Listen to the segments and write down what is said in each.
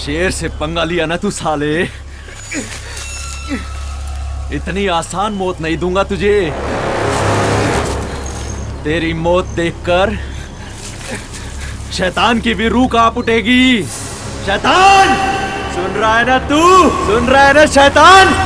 शेर से पंगा लिया ना तू साले, इतनी आसान मौत नहीं दूंगा तुझे। तेरी मौत देखकर शैतान की भी रूह कांप उठेगी। शैतान, सुन रहा है ना तू? सुन रहा है ना शैतान?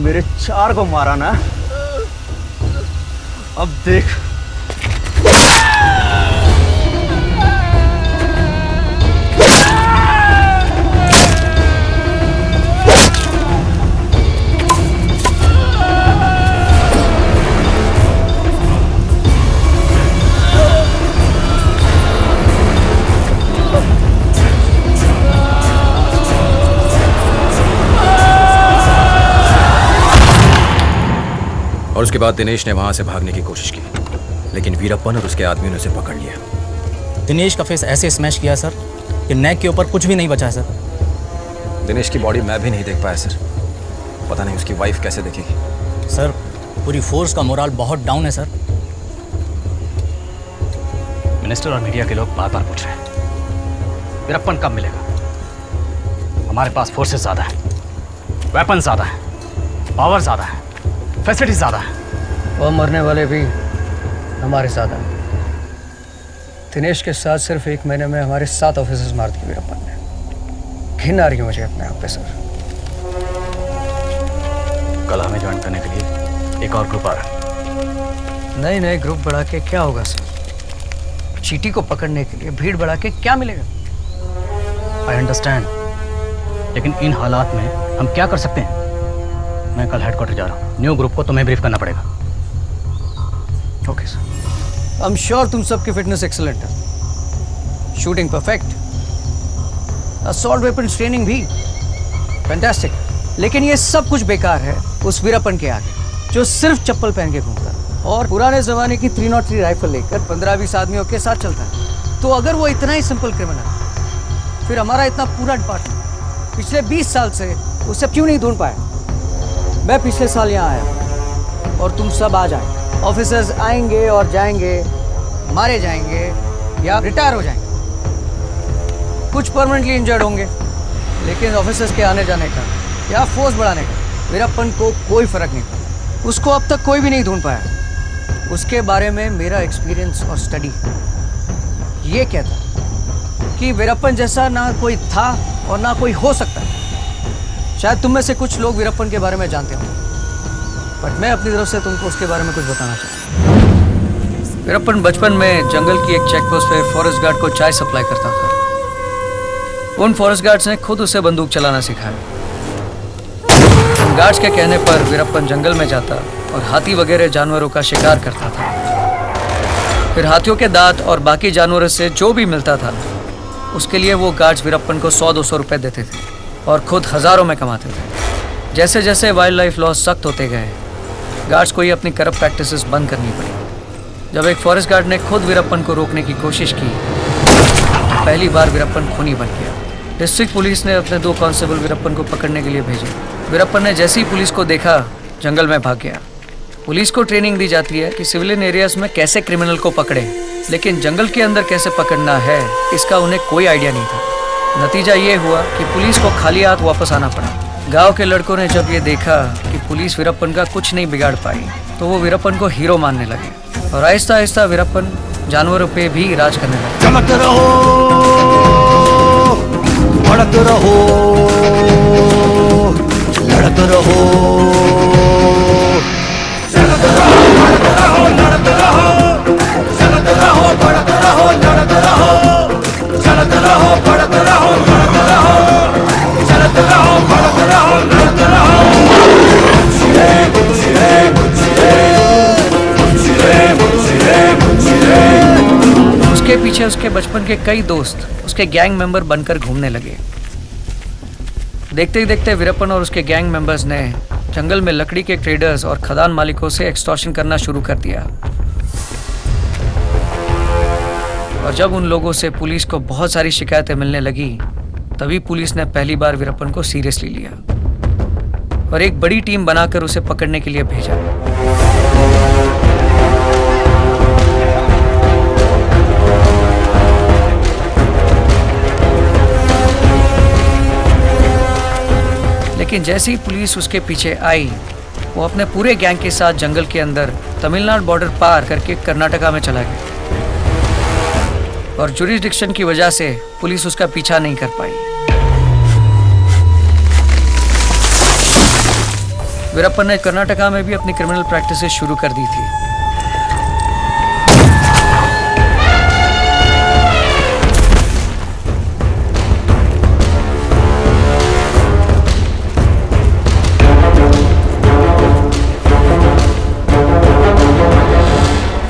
मेरे 4 को मारा ना, अब देख। और उसके बाद दिनेश ने वहां से भागने की कोशिश की, लेकिन वीरप्पन और उसके आदमियों ने उसे पकड़ लिया। दिनेश का फेस ऐसे स्मैश किया सर कि नेक के ऊपर कुछ भी नहीं बचा है सर। दिनेश की बॉडी मैं भी नहीं देख पाया सर, पता नहीं उसकी वाइफ कैसे देखेगी। सर पूरी फोर्स का मोराल बहुत डाउन है सर। मिनिस्टर और मीडिया के लोग बार बार पूछ रहे हैं वीरप्पन कब मिलेगा। हमारे पास फोर्सेस ज़्यादा है, वेपन ज़्यादा है, पावर ज़्यादा है, फैसिलिटीज ज़्यादा है, और मरने वाले भी हमारे साथ हैं। दिनेश के साथ सिर्फ 1 महीने में हमारे 7 ऑफिसर्स मार दिए वीरप्पन ने। घिन आ रही है मुझे अपने आप पे सर। कल हमें ज्वाइन करने के लिए एक और ग्रुप आ रहा है। नए ग्रुप बढ़ा के क्या होगा सर? चीटी को पकड़ने के लिए भीड़ बढ़ा के क्या मिलेगा? आई अंडरस्टैंड, लेकिन इन हालात में हम क्या कर सकते हैं? मैं कल हेडक्वार्टर जा रहा हूँ, न्यू ग्रुप को तुम्हें ब्रीफ करना पड़ेगा। Okay sir. I am sure तुम सबकी फिटनेस एक्सीलेंट है, shooting perfect, assault weapon training भी फैंटास्टिक, लेकिन ये सब कुछ बेकार है उस वीरप्पन के आगे जो सिर्फ चप्पल पहन के घूमता है और पुराने जमाने की 303 राइफल लेकर 15-20 आदमियों के साथ चलता है। तो अगर वो इतना ही सिंपल क्रिमिनल, फिर हमारा इतना पूरा डिपार्टमेंट पिछले 20 साल से उसे क्यों नहीं ढूंढ पाया? मैं पिछले साल यहाँ आया और तुम सब आ जाए। ऑफिसर्स आएंगे और जाएंगे, मारे जाएंगे या रिटायर हो जाएंगे। कुछ परमानेंटली इंजर्ड होंगे, लेकिन ऑफिसर्स के आने जाने का या फोर्स बढ़ाने का वीरप्पन को कोई फर्क नहीं पड़ा। उसको अब तक कोई भी नहीं ढूंढ पाया। उसके बारे में मेरा एक्सपीरियंस और स्टडी ये कहता कि वीरप्पन जैसा ना कोई था और ना कोई हो सकता है। शायद तुम में से कुछ लोग वीरप्पन के बारे में जानते हो, बट मैं अपनी तरफ से तुमको उसके बारे में कुछ बताना चाहता हूँ। वीरप्पन बचपन में जंगल की एक चेक पोस्ट पे फॉरेस्ट गार्ड को चाय सप्लाई करता था। उन फॉरेस्ट गार्ड्स ने खुद उसे बंदूक चलाना सिखाया। उन गार्ड्स के कहने पर वीरप्पन जंगल में जाता और हाथी वगैरह जानवरों का शिकार करता था। फिर हाथियों के दांत और बाकी जानवरों से जो भी मिलता था उसके लिए वो गार्ड्स वीरप्पन को 100-200 रुपए देते थे और खुद हज़ारों में कमाते थे। जैसे जैसे वाइल्ड लाइफ लॉज सख्त होते गए, गार्ड्स को ही अपनी करप्ट प्रैक्टिसेस बंद करनी पड़ी। जब एक फॉरेस्ट गार्ड ने खुद वीरप्पन को रोकने की कोशिश की, पहली बार वीरप्पन खूनी बन गया। डिस्ट्रिक्ट पुलिस ने अपने 2 कांस्टेबल वीरप्पन को पकड़ने के लिए भेजे। वीरप्पन ने जैसे ही पुलिस को देखा, जंगल में भाग गया। पुलिस को ट्रेनिंग दी जाती है कि सिविलियन एरियाज में कैसे क्रिमिनल को पकड़े, लेकिन जंगल के अंदर कैसे पकड़ना है इसका उन्हें कोई आइडिया नहीं था। नतीजा ये हुआ कि पुलिस को खाली हाथ वापस आना पड़ा। गांव के लड़कों ने जब ये देखा कि पुलिस वीरप्पन का कुछ नहीं बिगाड़ पाई, तो वो वीरप्पन को हीरो मानने लगे और आहिस्ता आहिस्ता वीरप्पन जानवरों पे भी राज करने लगे। चमक रहो, बढ़त रहो, लड़त रहो, चलत रहो, बढ़त रहो, लड़त रहो, चलत रहो, बढ़त रहो, लड़त रहो, चलत रहो, बढ़त रहो, लड़त रहो, चलत रहो, बढ़त रहो, लड़त रहो। मुझे मुझे मुझे मुझे मुझे मुझे। उसके पीछे उसके बचपन के कई दोस्त उसके गैंग मेंबर बनकर घूमने लगे। देखते ही देखते वीरप्पन और उसके गैंग मेंबर्स ने जंगल में लकड़ी के ट्रेडर्स और खदान मालिकों से एक्सटॉर्शन करना शुरू कर दिया। और जब उन लोगों से पुलिस को बहुत सारी शिकायतें मिलने लगी, तभी पुलिस ने पहली बार वीरप्पन को सीरियसली लिया और एक बड़ी टीम बनाकर उसे पकड़ने के लिए भेजा। लेकिन जैसे ही पुलिस उसके पीछे आई, वो अपने पूरे गैंग के साथ जंगल के अंदर तमिलनाडु बॉर्डर पार करके कर्नाटका में चला गया और जुरिसडिक्शन की वजह से पुलिस उसका पीछा नहीं कर पाई। वीरप्पन ने कर्नाटका में भी अपनी क्रिमिनल प्रैक्टिसेस शुरू कर दी थी।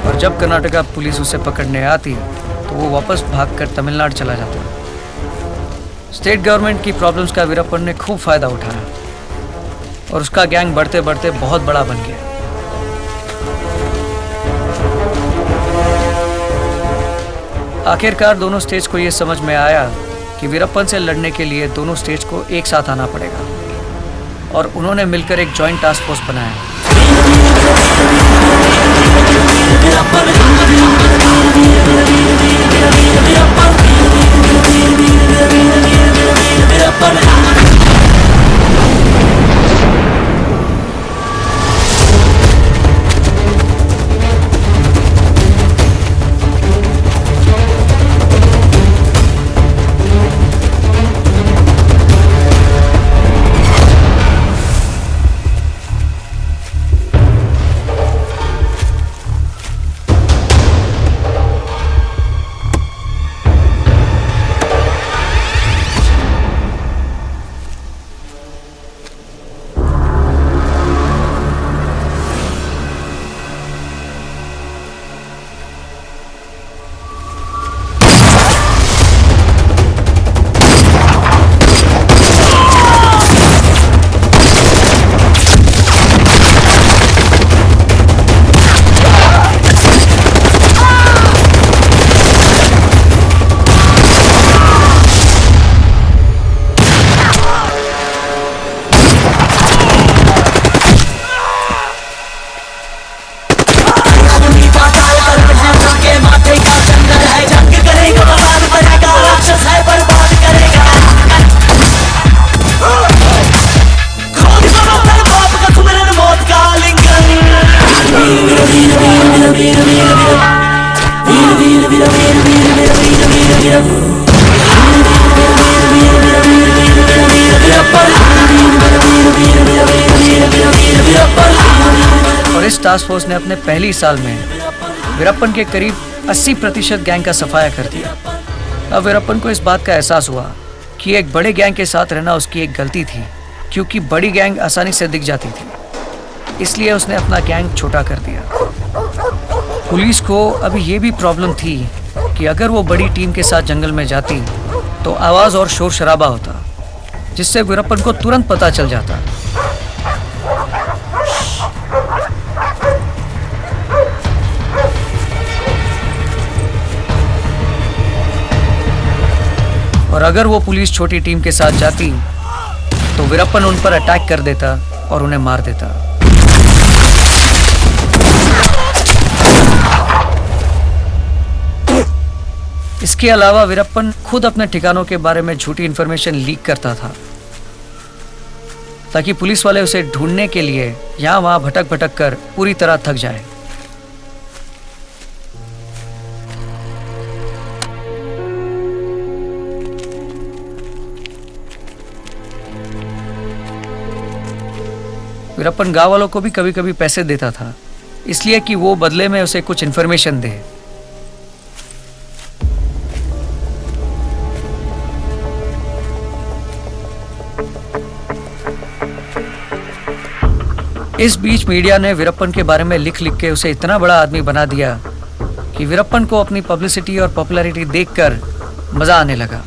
और जब कर्नाटका पुलिस उसे पकड़ने आती, तो वो वापस भागकर तमिलनाडु चला जाता। स्टेट गवर्नमेंट की प्रॉब्लम्स का वीरप्पन ने खूब फायदा उठाया और उसका गैंग बढ़ते बढ़ते बहुत बड़ा बन गया। आखिरकार दोनों स्टेट्स को यह समझ में आया कि वीरप्पन से लड़ने के लिए दोनों स्टेट्स को एक साथ आना पड़ेगा और उन्होंने मिलकर एक जॉइंट टास्क फोर्स बनाया। और इस टास्क फोर्स ने अपने पहली साल में वीरप्पन के करीब 80% गैंग का सफाया कर दिया। अब वीरप्पन को इस बात का एहसास हुआ कि एक बड़े गैंग के साथ रहना उसकी एक गलती थी, क्योंकि बड़ी गैंग आसानी से दिख जाती थी। इसलिए उसने अपना गैंग छोटा कर दिया। पुलिस को अभी ये भी प्रॉब्लम थी कि अगर वो बड़ी टीम के साथ जंगल में जाती तो आवाज और शोर शराबा होता, जिससे वीरप्पन को तुरंत पता चल जाता। और अगर वो पुलिस छोटी टीम के साथ जाती तो वीरप्पन उन पर अटैक कर देता और उन्हें मार देता। इसके अलावा वीरप्पन खुद अपने ठिकानों के बारे में झूठी इंफॉर्मेशन लीक करता था, ताकि पुलिस वाले उसे ढूंढने के लिए यहां वहां भटक भटक कर पूरी तरह थक जाए। वीरप्पन गांव वालों को भी कभी कभी पैसे देता था, इसलिए कि वो बदले में उसे कुछ इंफॉर्मेशन दे। इस बीच मीडिया ने वीरप्पन के बारे में लिख लिख के उसे इतना बड़ा आदमी बना दिया कि वीरप्पन को अपनी पब्लिसिटी और पॉपुलैरिटी देखकर मजा आने लगा।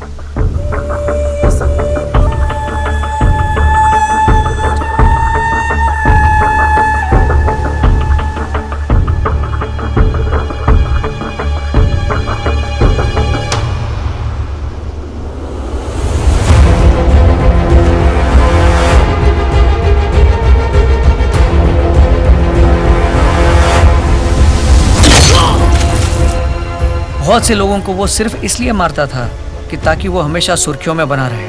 बहुत से लोगों को वो सिर्फ इसलिए मारता था कि ताकि वो हमेशा सुर्खियों में बना रहे।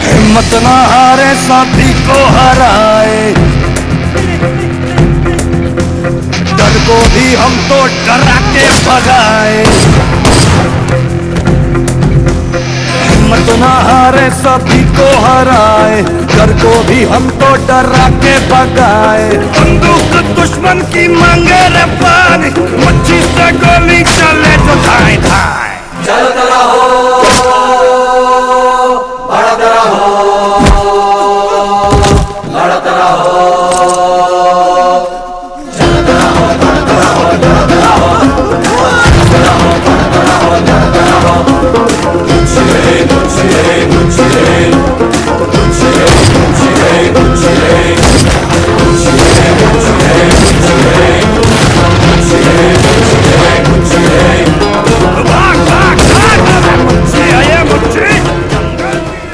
हिम्मत ना हारे साथी को हराए, डर को भी हम तो डरा के भगाए। हिम्मत ना हारे साथी को हराए, डर को भी हम तो डरा के भगाए। बंदूक दुश्मन की मांगे रे पानी, मच्छी से गोली चले जो धाए धाए। चलता रहो, बढ़ता रहो, लड़ता रहो, चलता रहो, बढ़ता रहो, लड़ता रहो, चलता रहो, बढ़ता रहो, लड़ता रहो। गुच्छे गुच्छे गुच्छे गुच्छे गुच्छे गुच्छे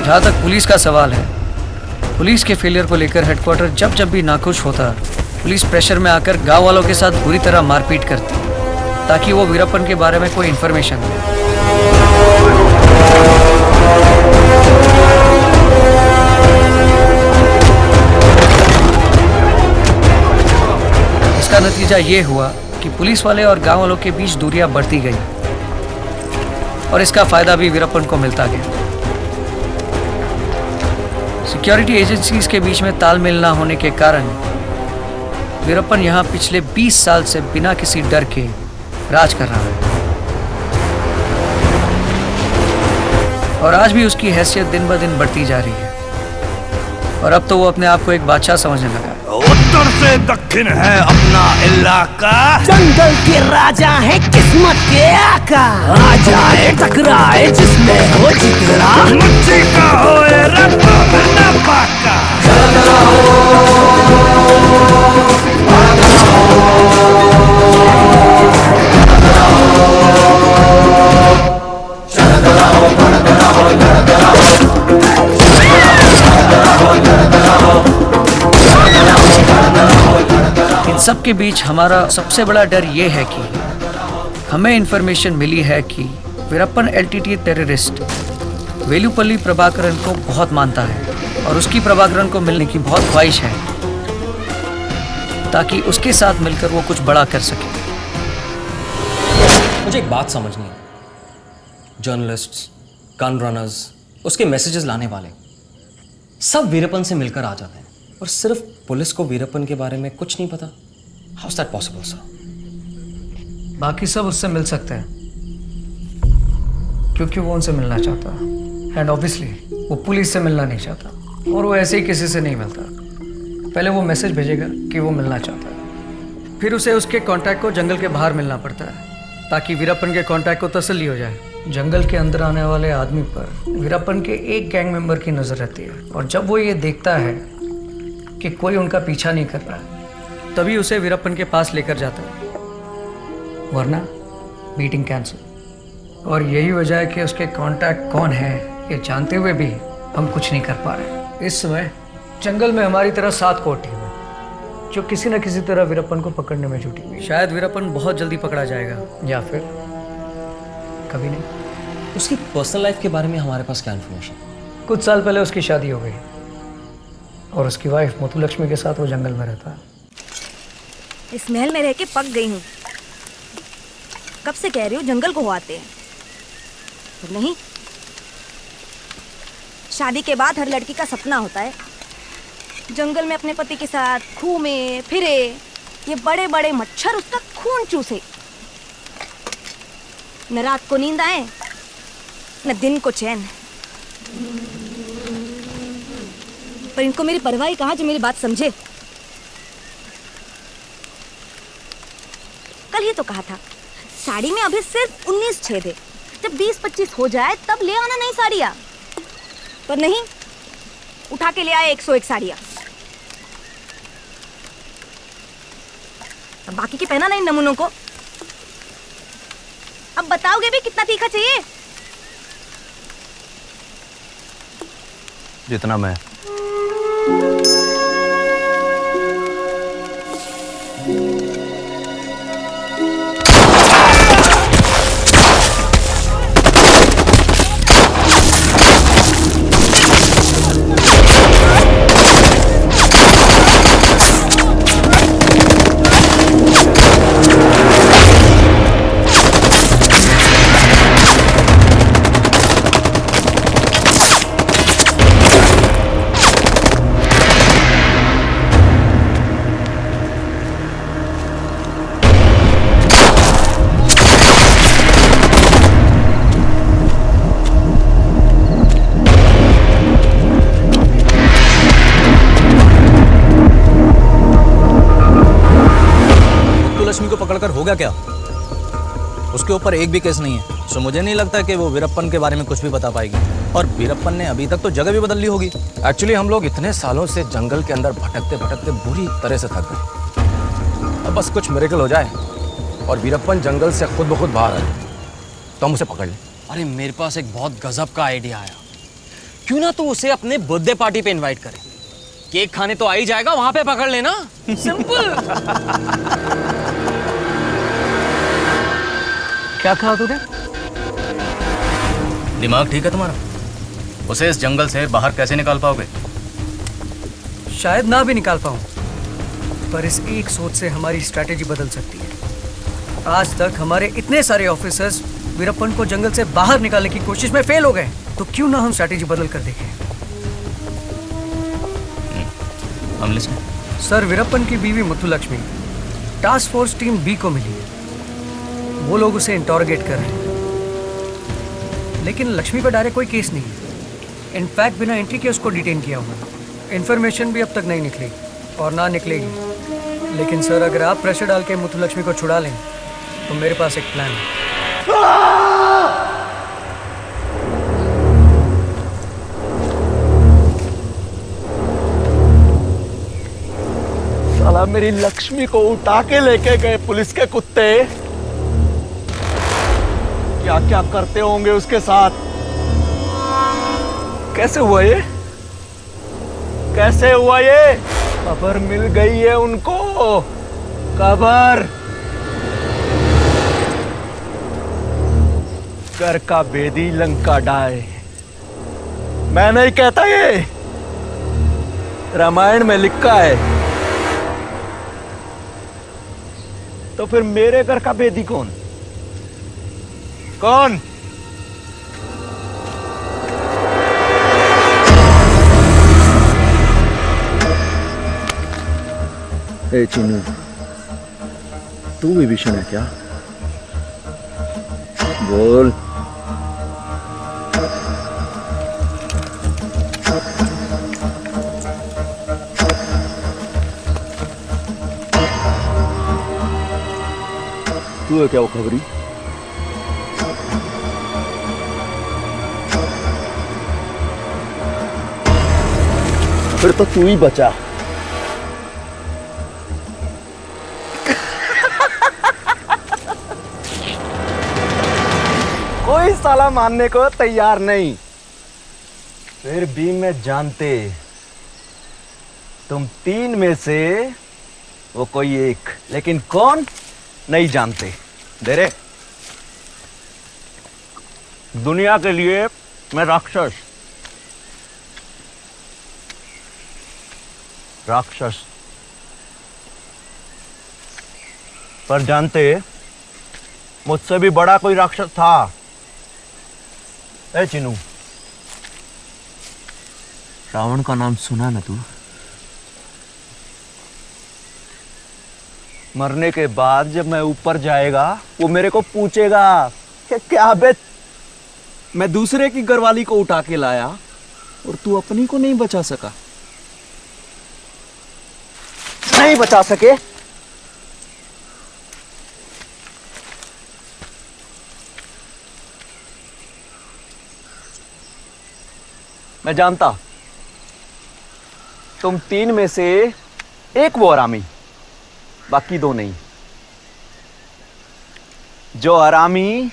जहाँ तक पुलिस का सवाल है, पुलिस के फेलियर को लेकर हेडक्वार्टर जब जब भी नाखुश होता, पुलिस प्रेशर में आकर गांव वालों के साथ बुरी तरह मारपीट करती, ताकि वो वीरप्पन के बारे में कोई इंफॉर्मेशन दे। इसका नतीजा ये हुआ कि पुलिस वाले और गांव वालों के बीच दूरियां बढ़ती गई और इसका फायदा भी वीरप्पन को मिलता गया। सिक्योरिटी एजेंसीज के बीच में तालमेल ना होने के कारण वीरप्पन यहाँ पिछले 20 साल से बिना किसी डर के राज कर रहा है और आज भी उसकी हैसियत दिन ब दिन बढ़ती जा रही है और अब तो वो अपने आप को एक बादशाह समझने लगा है। उत्तर से दक्षिण है अपना इलाका, जंगल के राजा है किस्मत के आका। आ जाए टकराए जिसमें हो जिगरा, मच्छी का होए रब्बा ना पाका। इन सब के बीच हमारा सबसे बड़ा डर ये है कि हमें इंफॉर्मेशन मिली है कि वीरप्पन एलटीटी टेररिस्ट वेलुपल्ली प्रभाकरन को बहुत मानता है और उसकी प्रभाकरन को मिलने की बहुत ख्वाहिश है, ताकि उसके साथ मिलकर वो कुछ बड़ा कर सके। मुझे एक बात समझनी है, जर्नलिस्ट्स, गन रनर्स, उसके मैसेजेस लाने वाले सब वीरप्पन से मिलकर आ जाते हैं और सिर्फ पुलिस को वीरप्पन के बारे में कुछ नहीं पता। How is that possible sir? बाकी सब उससे मिल सकते हैं क्योंकि वो उनसे मिलना चाहता है एंड ऑब्वियसली वो पुलिस से मिलना नहीं चाहता और वो ऐसे ही किसी से नहीं मिलता। पहले वो मैसेज भेजेगा कि वो मिलना चाहता है, फिर उसे उसके कांटेक्ट को जंगल के बाहर मिलना पड़ता है ताकि वीरप्पन के कांटेक्ट को तसल्ली हो जाए जंगल के अंदर आने वाले आदमी पर वीरप्पन के एक गैंग मेंबर की नजर रहती है, और जब वो ये देखता है कि कोई उनका पीछा नहीं कर रहा है, तभी उसे वीरप्पन के पास लेकर जाता है, वरना मीटिंग कैंसिल। और यही वजह है कि उसके कांटेक्ट कौन है ये जानते हुए भी हम कुछ नहीं कर पा रहे। इस समय जंगल में हमारी तरह 7 कोर टीम है जो किसी न किसी तरह वीरप्पन को पकड़ने में जुटी हुई है। शायद वीरप्पन बहुत जल्दी पकड़ा जाएगा, या फिर कभी नहीं। उसकी पर्सनल लाइफ के बारे में हमारे पास क्या इन्फॉर्मेशन? कुछ साल पहले उसकी शादी हो गई और उसकी वाइफ मुथुलक्ष्मी के साथ वो जंगल में रहता है। इस महल में रह के पक गई हूँ। कब से कह रही हूँ जंगल को आते हैं, पर नहीं। शादी के बाद हर लड़की का सपना होता है जंगल में अपने पति के साथ घूमे फिरे, ये बड़े बड़े मच्छर उसका खून चूसे, न रात को नींद आए न दिन को चैन। पर इनको मेरी परवाह ही कहाँ जो मेरी बात समझे। कल ही तो कहा था साड़ी में अभी सिर्फ 19 छेद है, जब 20-25 हो जाए तब ले आना नई साड़ियाँ। पर नहीं, उठा के ले आए 101 साड़ियाँ। अब बाकी की पहना नहीं नमूनों को। अब बताओगे भी कितना तीखा चाहिए? जितना मैं। लक्ष्मी को पकड़कर होगा क्या? उसके ऊपर एक भी केस नहीं है, सो मुझे नहीं लगता कि वो वीरप्पन के बारे में कुछ भी बता पाएगी। और वीरप्पन ने अभी तक तो जगह भी बदल ली होगी। एक्चुअली हम लोग इतने सालों से जंगल के अंदर भटकते भटकते बुरी तरह से थक गए। अब बस कुछ मिरेकल हो जाए और वीरप्पन जंगल से खुद ब खुद बाहर आए तो हम उसे पकड़ लें। अरे मेरे पास एक बहुत गजब का आइडिया आया। क्यों ना तू उसे अपने बर्थडे पार्टी पे इनवाइट करे, केक खाने तो आ ही जाएगा, वहां पे पकड़ लेना। सिंपल। क्या कहा तूने? दिमाग ठीक है तुम्हारा? उसे इस जंगल से बाहर कैसे निकाल पाओगे? शायद ना भी निकाल पाऊं, पर इस एक सोच से हमारी स्ट्रैटेजी बदल सकती है। आज तक हमारे इतने सारे ऑफिसर्स वीरप्पन को जंगल से बाहर निकालने की कोशिश में फेल हो गए, तो क्यों ना हम स्ट्रैटेजी बदल कर देखें। हम लिस्टें। सर, वीरप्पन की बीवी Muthulakshmi task force team B को मिली है। वो लोग उसे इंटरोगेट कर रहे हैं, लेकिन लक्ष्मी पर डायरेक्ट कोई केस नहीं है। इनफैक्ट बिना एंट्री के उसको डिटेन किया हुआ है। इन्फॉर्मेशन भी अब तक नहीं निकली और ना निकलेगी। लेकिन सर, अगर आप प्रेशर डाल के मुथुलक्ष्मी को छुड़ा लें तो मेरे पास एक प्लान है। साला मेरी लक्ष्मी को उठा के लेके गए पुलिस के कुत्ते। क्या क्या करते होंगे उसके साथ। कैसे हुआ ये? कैसे हुआ ये? खबर मिल गई है उनको। खबर घर का बेदी लंका डाय। मैं नहीं कहता, ये रामायण में लिखा है। तो फिर मेरे घर का बेदी कौन? कौन? ए चिन्नू, तू भी भीषण है क्या? बोल। तू है क्या वो खबरी? फिर तो तू ही बचा। कोई साला मानने को तैयार नहीं। फिर भी मैं जानते तुम तीन में से वो कोई एक, लेकिन कौन नहीं जानते। दे रे। दुनिया के लिए मैं राक्षस पर जानते मुझसे भी बड़ा कोई राक्षस था। ए चिनू, रावण का नाम सुना ना तू? मरने के बाद जब मैं ऊपर जाएगा वो मेरे को पूछेगा कि क्या बे, मैं दूसरे की घरवाली को उठा के लाया और तू अपनी को नहीं बचा सका। नहीं बचा सके? मैं जानता तुम तीन में से एक वो हरामी, बाकी दो नहीं। जो हरामी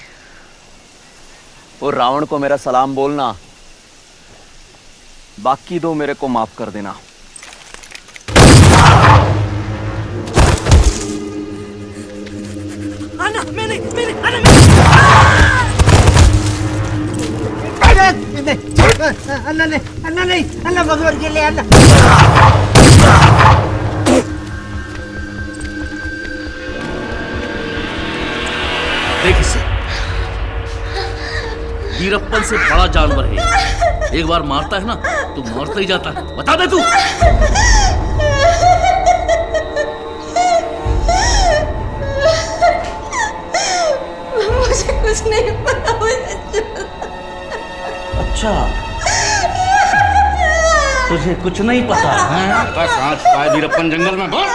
वो रावण को मेरा सलाम बोलना, बाकी दो मेरे को माफ कर देना। अन्ना मैंने अन्ना नहीं अन्ना भगवान के लिए अन्ना। देख इसे, वीरप्पन से बड़ा जानवर है। एक बार मारता है ना तो मरता ही जाता है। बता दे तू। मुझे कुछ नहीं पता। अच्छा, तुझे कुछ नहीं पता है? कहाँ छुपा वीरप्पन जंगल में? बोल।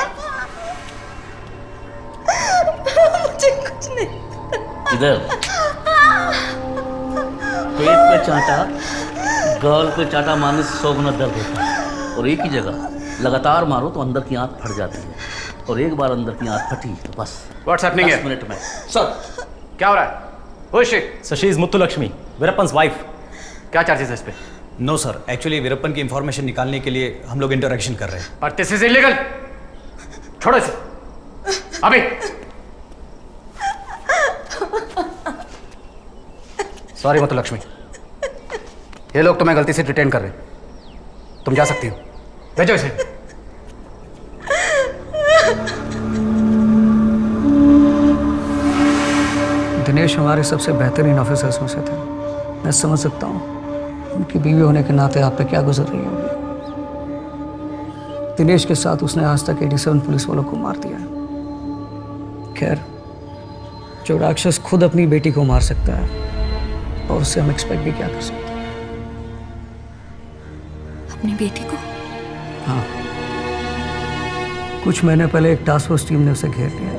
मुझे कुछ नहीं। इधर पेट पे चाटा, गाल पे चाटा मारने से 100 गुना दर्द होता है। और एक ही जगह लगातार मारो तो अंदर की आंत फट जाती है, और एक बार अंदर की आंत फटी तो बस 10 मिनट में। सर, क्या हो रहा है? So she is Muthulakshmi, Veerappan's wife. क्या चार्जेस है इस पे? नो सर, एक्चुअली वीरप्पन की इंफॉर्मेशन निकालने के लिए हम लोग इंटरेक्शन कर रहे हैं। और दिस इज इलीगल। छोड़ो इसे अभी। सॉरी मुथुलक्ष्मी, ये लोग तुम्हें गलती से डिटेन कर रहे हैं। तुम जा सकती हो, भेजो इसे। दिनेश हमारे सबसे बेहतरीन ऑफिसर्स में से थे। मैं समझ सकता हूँ उनकी बीवी होने के नाते आप पे क्या गुजर रही होगी। दिनेश के साथ उसने आज तक 87 पुलिस वालों को मार दिया है। खैर, जो राक्षस खुद अपनी बेटी को मार सकता है और उससे हम एक्सपेक्ट भी क्या कर सकते हैं। अपनी बेटी को? हाँ, कुछ महीने पहले एक टास्क फोर्स टीम ने उसे घेर लिया।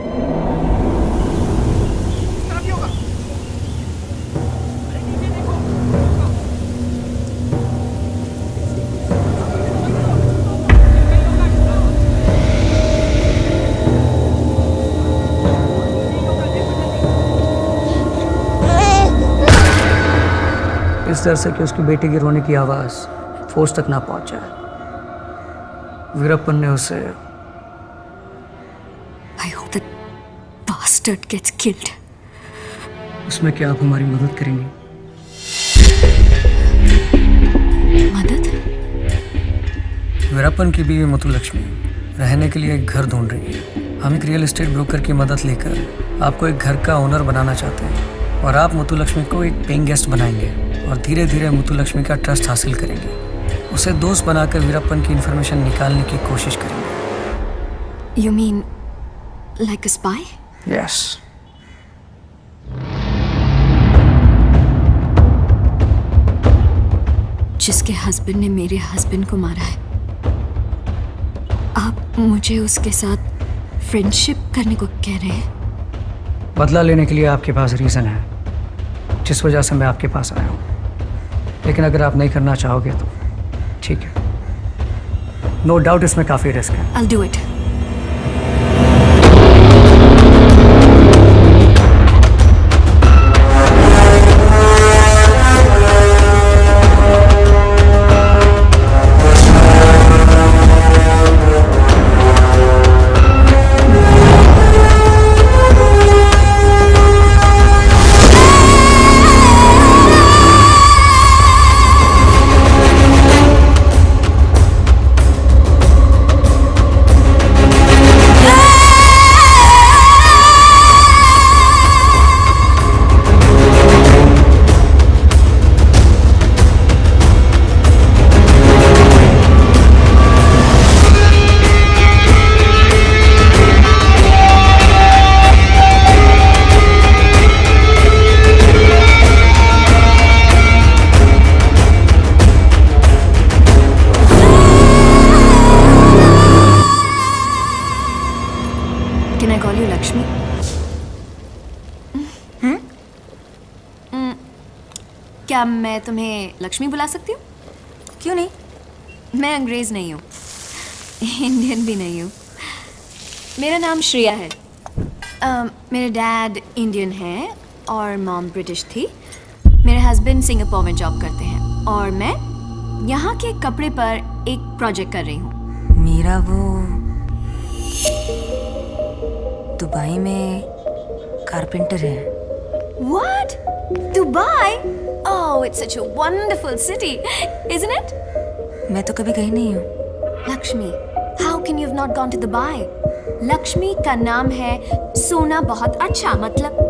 इस डर से कि उसकी बेटी की रोने की आवाज फोर्स तक ना पहुंच जाए, वीरप्पन ने उसे I hope that bastard gets killed. उसमें क्या आप हमारी मदद करेंगी? मदद? वीरप्पन की बीवी मुथुलक्ष्मी रहने के लिए एक घर ढूंढ रही है। हम एक रियल एस्टेट ब्रोकर की मदद लेकर आपको एक घर का ओनर बनाना चाहते हैं और आप मुथुलक्ष्मी को एक पेइंग गेस्ट बनाएंगे और धीरे धीरे मुथुलक्ष्मी का ट्रस्ट हासिल करेंगे। उसे दोस्त बनाकर वीरप्पन की इंफॉर्मेशन निकालने की कोशिश करेंगे। You mean like a spy? Yes. जिसके हस्बैंड ने मेरे हस्बैंड को मारा है, आप मुझे उसके साथ फ्रेंडशिप करने को कह रहे हैं? बदला लेने के लिए आपके पास रीज़न है जिस वजह से मैं आपके पास आया हूँ, लेकिन अगर आप नहीं करना चाहोगे तो ठीक है। नो डाउट इसमें काफ़ी रिस्क है। I'll do it. Can I call you Lakshmi? क्या मैं तुम्हें लक्ष्मी बुला सकती हूँ? क्यों नहीं? मैं अंग्रेज नहीं हूँ, इंडियन भी नहीं हूँ। मेरा नाम श्रेया है। मेरे डैड इंडियन हैं और मॉम ब्रिटिश थी। मेरे हस्बैंड सिंगापुर में जॉब करते हैं और मैं यहाँ के कपड़े पर एक प्रोजेक्ट कर रही हूँ। मेरा वो दुबई में कारपेंटर है। What? Dubai? Oh, it's such a wonderful city, isn't it? मैं तो कभी गई नहीं हूँ। Lakshmi, how can you have not gone to Dubai? Lakshmi का नाम है सोना बहुत अच्छा, मतलब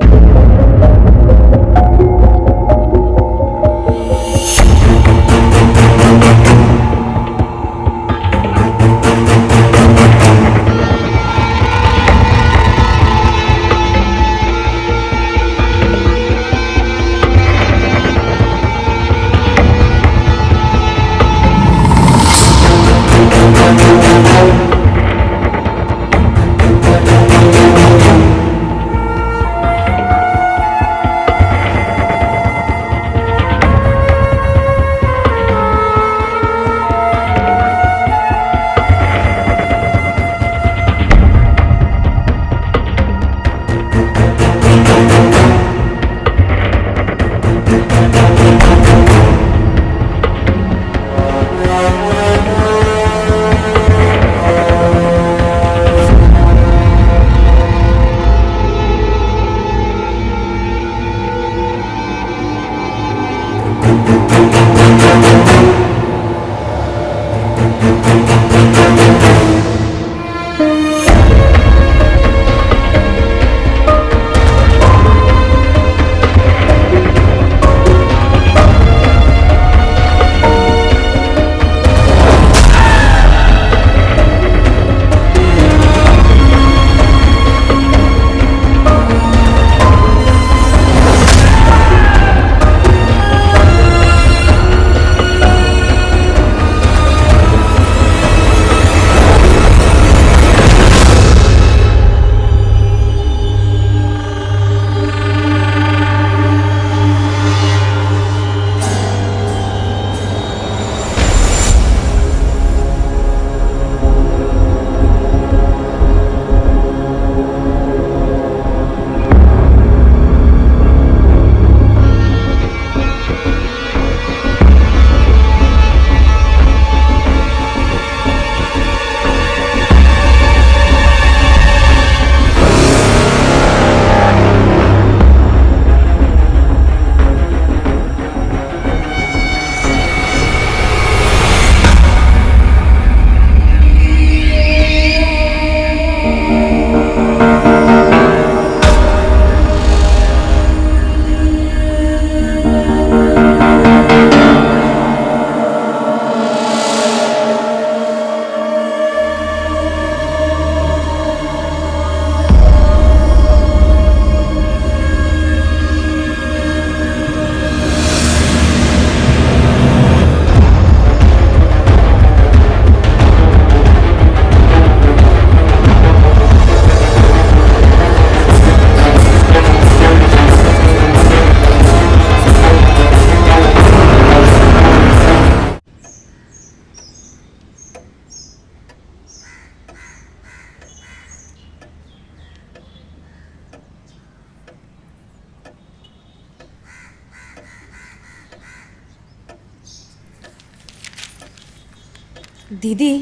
दीदी,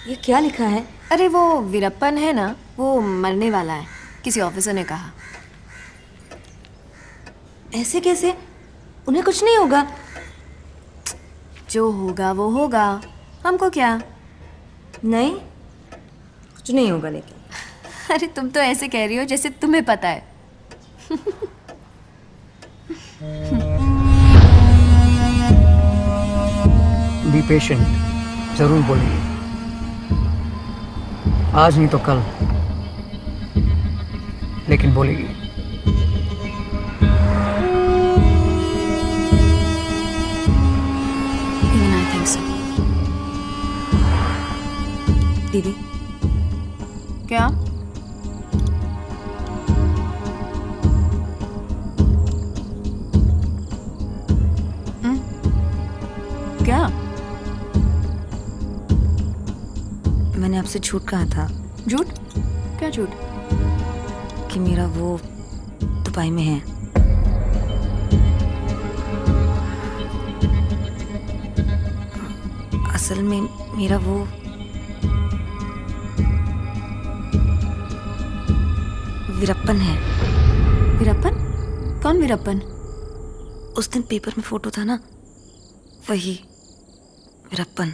ये क्या लिखा है? अरे वो वीरप्पन है ना, वो मरने वाला है, किसी ऑफिसर ने कहा। ऐसे कैसे? उन्हें कुछ नहीं होगा। जो होगा वो होगा, हमको क्या। नहीं, कुछ नहीं होगा लेकिन। अरे तुम तो ऐसे कह रही हो जैसे तुम्हें पता है। बी पेशेंट, जरूर बोलेगी। आज नहीं तो कल, लेकिन बोलेगी। Even I think so. दीदी, क्या? क्या? मैंने आपसे झूठ कहा था। झूठ? क्या झूठ? कि मेरा वो दुबई में है। असल में मेरा वो वीरप्पन है। वीरप्पन? कौन वीरप्पन? उस दिन पेपर में फोटो था ना, वही वीरप्पन।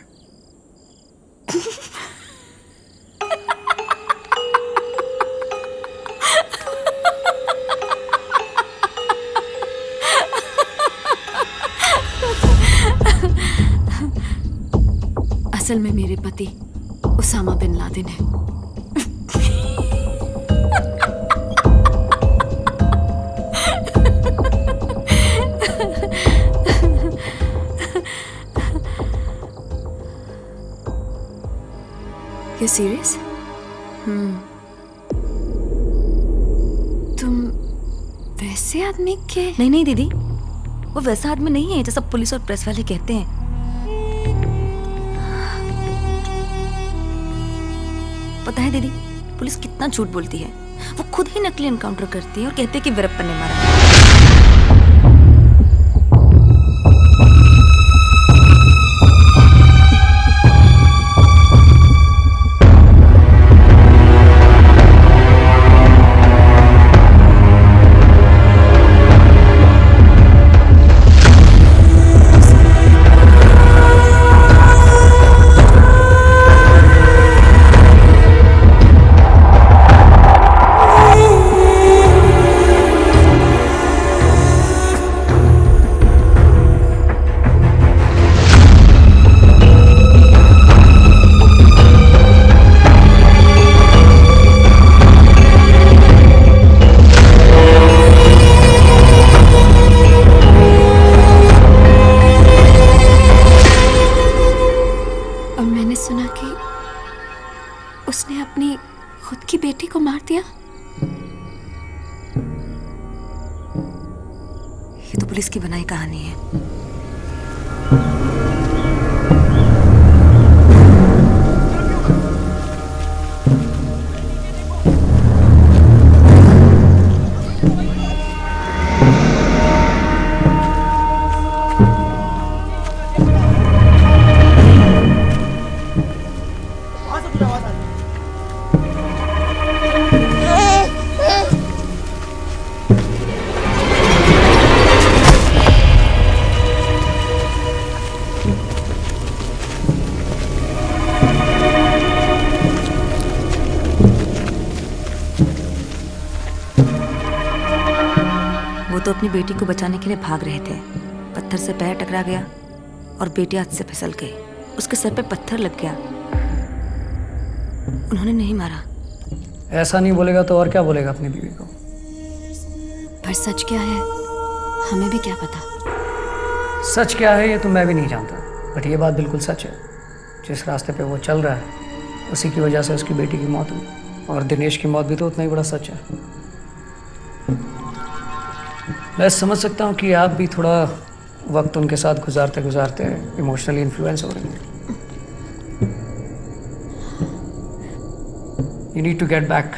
असल में मेरे पति उसामा बिन लादेन है। You serious? तुम वैसे आदमी के? नहीं नहीं दीदी, वो वैसा आदमी नहीं है जैसा पुलिस और प्रेस वाले कहते हैं। पता है दीदी, पुलिस कितना झूठ बोलती है। वो खुद ही नकली एनकाउंटर करती है और कहते हैं कि वीरप्पन ने मारा है। सुना कि उसने अपनी खुद की बेटी को मार दिया। ये तो पुलिस की बनाई कहानी है। वो तो अपनी बेटी को बचाने के लिए भाग रहे थे। पत्थर से पैर टकरा गया और बेटी हाथ से फिसल गई। उसके सर पे पत्थर लग गया। उन्होंने नहीं मारा। ऐसा नहीं बोलेगा तो और क्या बोलेगा अपनी बीवी को? पर सच क्या है हमें भी क्या पता। सच क्या है ये तो मैं भी नहीं जानता, बट ये बात बिल्कुल सच है। जिस रास्ते पे वो चल रहा है उसी की वजह से उसकी बेटी की मौत हुई, और दिनेश की मौत भी तो उतना ही बड़ा सच है। मैं समझ सकता हूँ कि आप भी थोड़ा वक्त उनके साथ गुजारते गुजारते इमोशनली इन्फ्लुएंस हो रही हैं। You need to get back.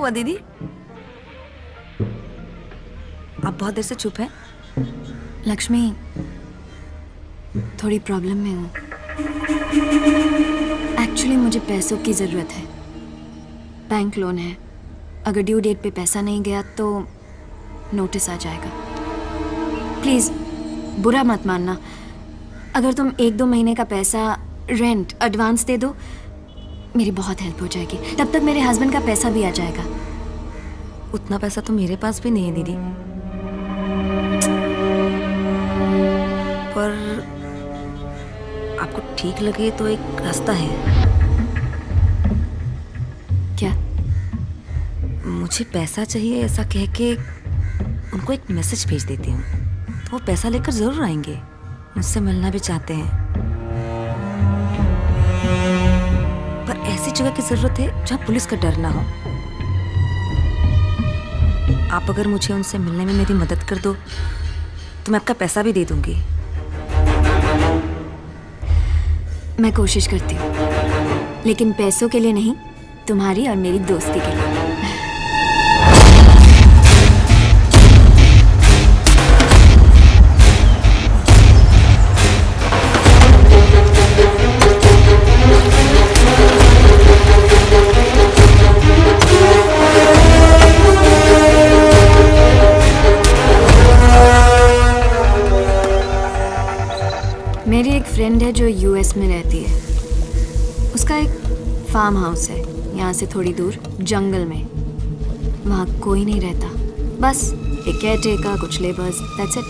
हुआ दीदी? आप बहुत देर से चुप हैं। लक्ष्मी, थोड़ी प्रॉब्लम में हूँ। एक्चुअली मुझे पैसों की ज़रूरत है। बैंक लोन है, अगर ड्यू डेट पे पैसा नहीं गया तो नोटिस आ जाएगा। प्लीज़ बुरा मत मानना, अगर तुम 1-2 महीने का पैसा रेंट एडवांस दे दो, मेरी बहुत हेल्प हो जाएगी। तब तक मेरे हस्बैंड का पैसा भी आ जाएगा। उतना पैसा तो मेरे पास भी नहीं है दीदी, पर आपको ठीक लगे तो एक रास्ता है। क्या? मुझे पैसा चाहिए ऐसा कह के उनको एक मैसेज भेज देती हूँ, तो वो पैसा लेकर जरूर आएंगे। मुझसे मिलना भी चाहते हैं, पर ऐसी जगह की जरूरत है जहाँ पुलिस का डर ना हो। आप अगर मुझे उनसे मिलने में मेरी मदद कर दो तो मैं आपका पैसा भी दे दूंगी। मैं कोशिश करती हूँ, लेकिन पैसों के लिए नहीं, तुम्हारी और मेरी दोस्ती के लिए। मेरी एक फ्रेंड है जो यूएस में रहती है। उसका एक फार्म हाउस है यहाँ से थोड़ी दूर जंगल में। वहाँ कोई नहीं रहता, बस एक केयरटेकर, कुछ लेबर्स, दैट्स इट।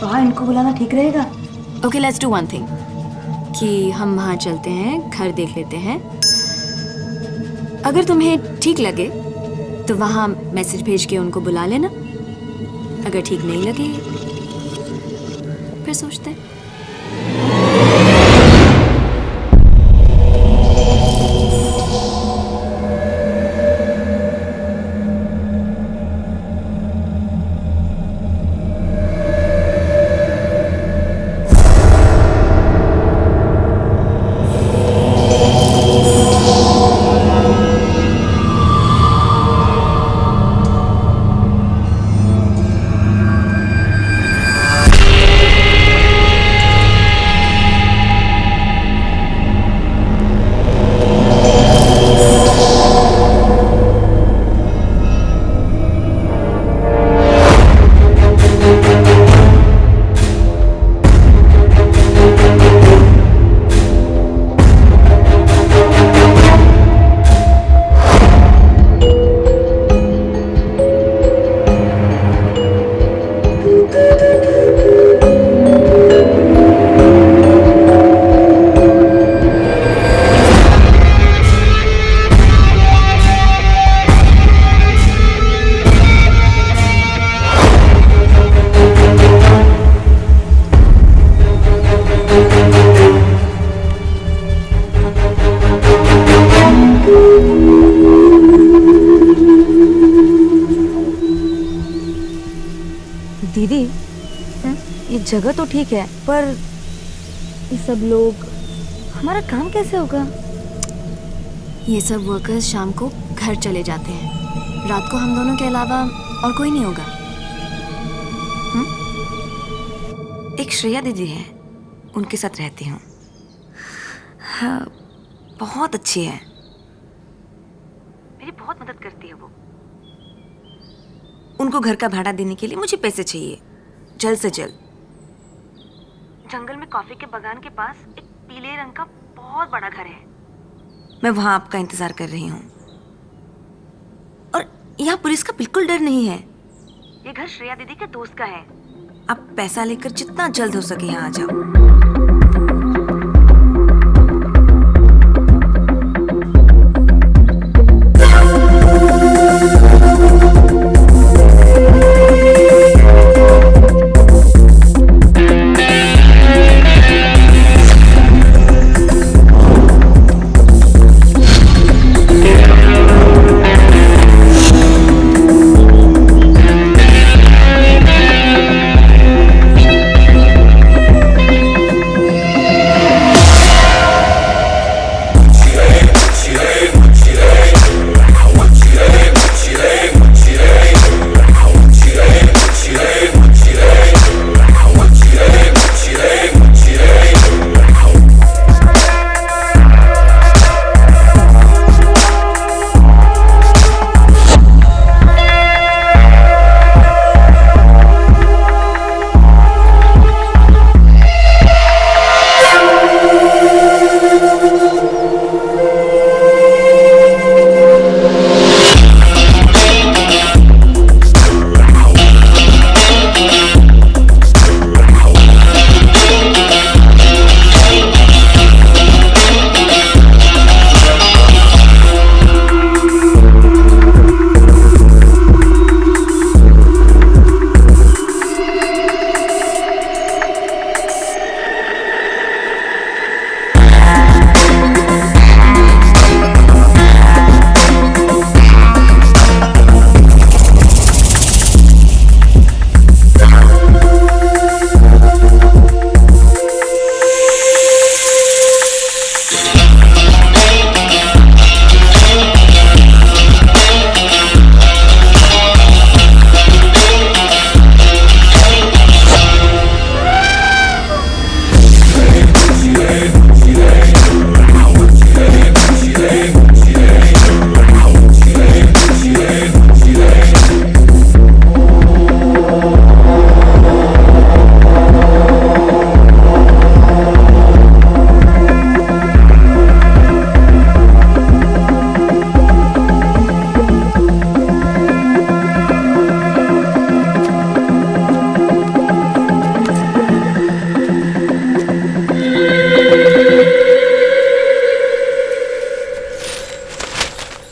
वहाँ इनको बुलाना ठीक रहेगा? Okay, let's do one thing कि हम वहाँ चलते हैं, घर देख लेते हैं। अगर तुम्हें ठीक लगे तो वहाँ मैसेज भेज के उनको बुला लेना। अगर ठीक नहीं लगे फिर सोचते हैं। दीदी, ये जगह तो ठीक है, पर ये सब लोग, हमारा काम कैसे होगा? ये सब वर्कर्स शाम को घर चले जाते हैं। रात को हम दोनों के अलावा और कोई नहीं होगा। एक श्रेया दीदी है, उनके साथ रहती हूँ। हाँ, बहुत अच्छी है, मेरी बहुत मदद करती है वो। उनको घर का भाड़ा देने के लिए मुझे पैसे चाहिए, जल्द से जल्द। जंगल में कॉफी के बागान के पास एक पीले रंग का बहुत बड़ा घर है, मैं वहां आपका इंतजार कर रही हूँ। और यहाँ पुलिस का बिल्कुल डर नहीं है। ये घर श्रेया दीदी के दोस्त का है। आप पैसा लेकर जितना जल्द हो सके यहाँ आ जाओ।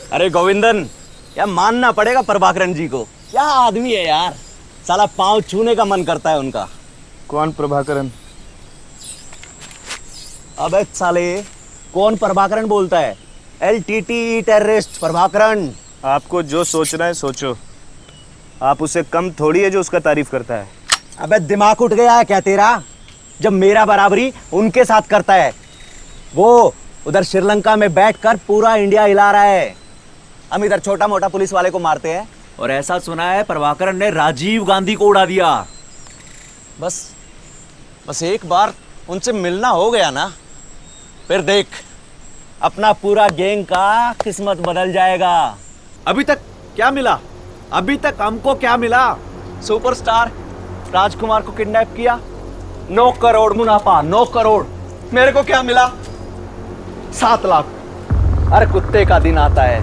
अरे गोविंदन, यार मानना पड़ेगा प्रभाकरन जी को, क्या आदमी है यार, साला पांव छूने का मन करता है उनका। कौन प्रभाकरन? अबे साले, कौन प्रभाकरन बोलता है? LTT terrorist Prabhakaran. आपको जो सोचना है सोचो, आप उससे कम थोड़ी है जो उसका तारीफ करता है। अबे दिमाग उठ गया है क्या तेरा, जब मेरा बराबरी उनके साथ करता है? वो उधर श्रीलंका में बैठकर पूरा इंडिया हिला रहा है, हम इधर छोटा मोटा पुलिस वाले को मारते हैं। और ऐसा सुना है प्रभाकरन ने राजीव गांधी को उड़ा दिया। बस एक बार उनसे मिलना हो गया ना, फिर देख अपना पूरा गैंग का किस्मत बदल जाएगा। अभी तक क्या मिला? अभी तक हमको क्या मिला? सुपरस्टार राजकुमार को किडनैप किया, 9 करोड़ मुनाफा, 9 करोड़। मेरे को क्या मिला? 7 लाख। अरे कुत्ते का दिन आता है,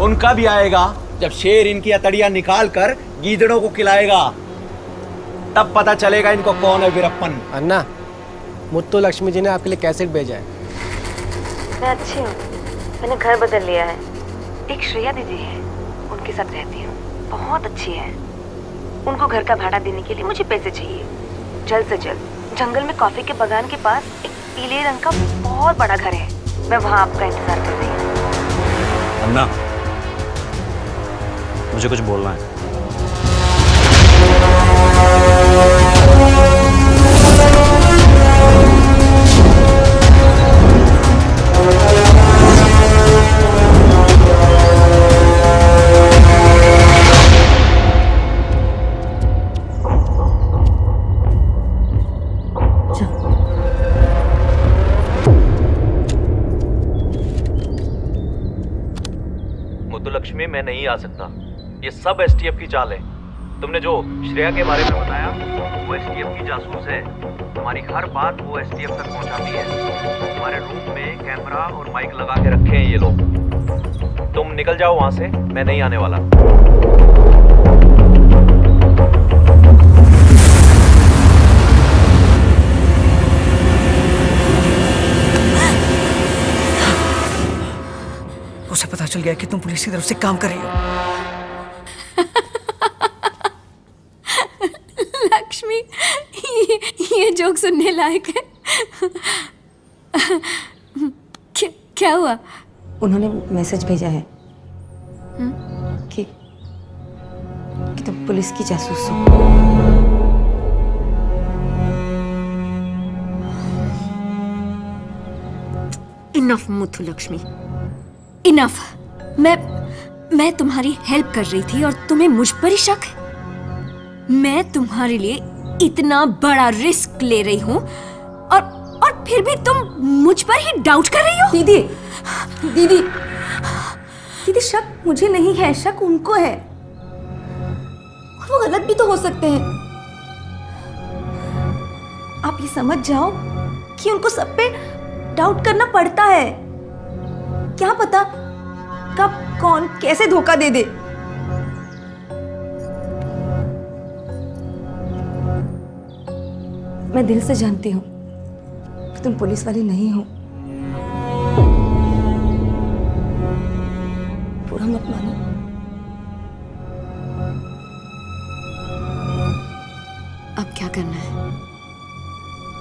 उनका भी आएगा जब शेर इनकी हथेलियां निकाल कर गीदड़ों को खिलाएगा, तब पता चलेगा इनको कौन है वीरप्पन। अन्ना, मुत्तु लक्ष्मी जी ने आपके लिए कैसेट भेजा है। मैं अच्छी हूँ, मैंने घर बदल लिया है। एक श्रेया दीदी है, उनके साथ रहती हूँ, बहुत अच्छी है। उनको घर का भाड़ा देने के लिए मुझे पैसे चाहिए, जल्द से जल्द। जंगल में कॉफी के बागान के पास एक पीले रंग का बहुत बड़ा घर है, मैं वहाँ आपका इंतजार कर रही हूँ। अन्ना, मुझे कुछ बोलना है। मुत्तुलक्ष्मी, मैं नहीं आ सकता, ये सब STF की चाल है। तुमने जो श्रेया के बारे में बताया, वो STF की जासूस है, हमारी हर बात वो STF तक पहुंचाती है। हमारे रूम में कैमरा और माइक लगा के रखे हैं ये लोग। तुम निकल जाओ वहां से, मैं नहीं आने वाला। उसे पता चल गया कि तुम पुलिस की तरफ से काम कर रही हो। लक्ष्मी, ये जोक सुनने लायक है। क्या हुआ? उन्होंने मैसेज भेजा है कि तुम पुलिस की जासूस हो। Enough Muthulakshmi, enough. मैं तुम्हारी हेल्प कर रही थी और तुम्हें मुझ पर ही शक है? मैं तुम्हारे लिए इतना बड़ा रिस्क ले रही हूँ और फिर भी तुम मुझ पर ही डाउट कर रही हो? दीदी, दीदी, दीदी, शक मुझे नहीं है, शक उनको है। और वो गलत भी तो हो सकते हैं। आप ये समझ जाओ कि उनको सब पे डाउट करना पड़ता है। क्या पता कब कौन कैसे धोखा दे दे। मैं दिल से जानती हूँ कि तुम पुलिस वाली नहीं हो। बुरा मत मानो। अब क्या करना है?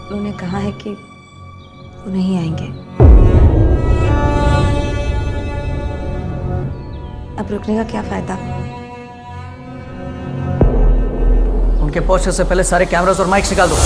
उन्होंने कहा है कि वो नहीं आएंगे। अब रुकने का क्या फायदा? उनके पहुंचने से पहले सारे कैमरास और माइक्स निकाल दो।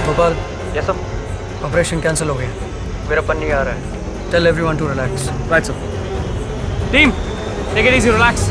Gopal, yes sir. Operation cancel हो गया। वीरप्पन नहीं आ रहा है। Tell everyone to relax. Right sir. Team, take it easy, relax.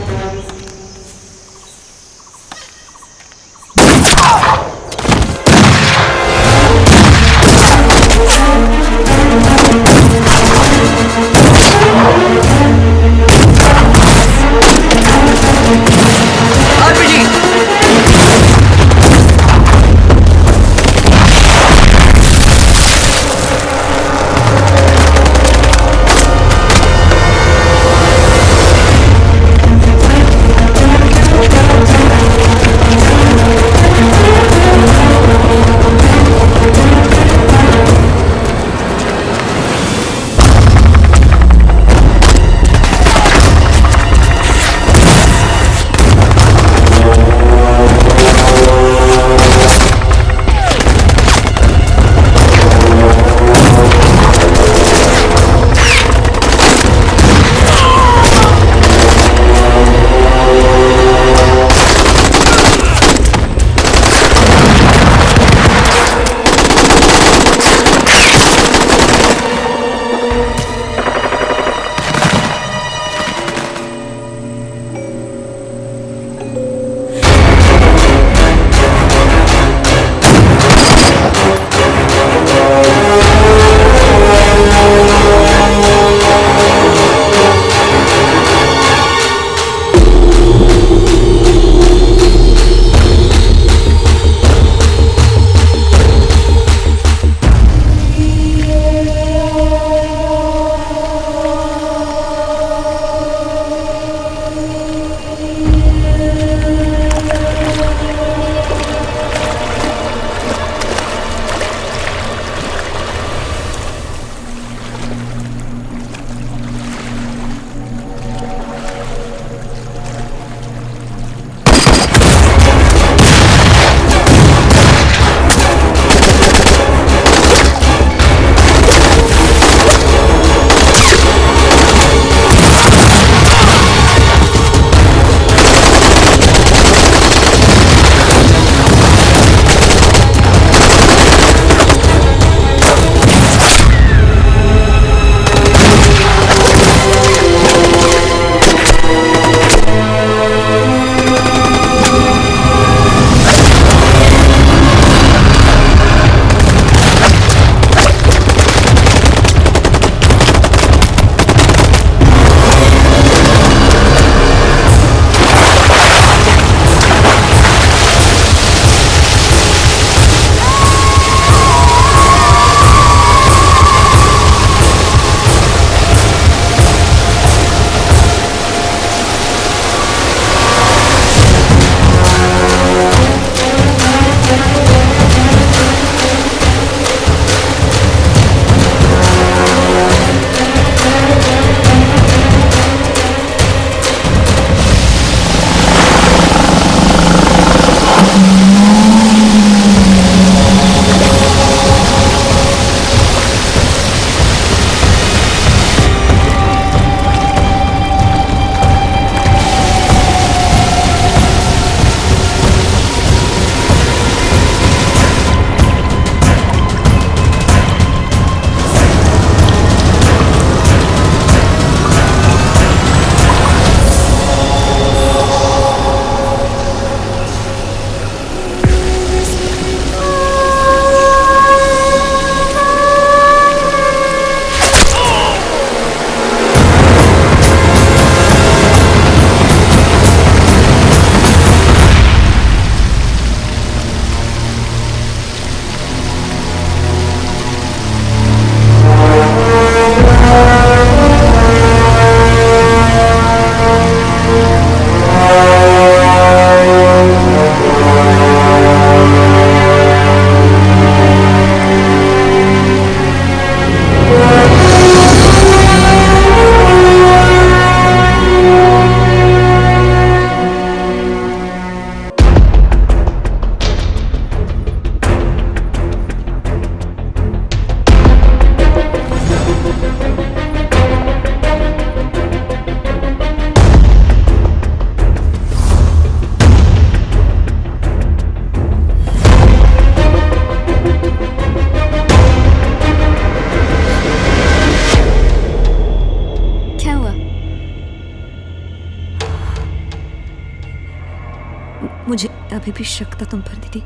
अभी भी शक था तुम पर दीदी,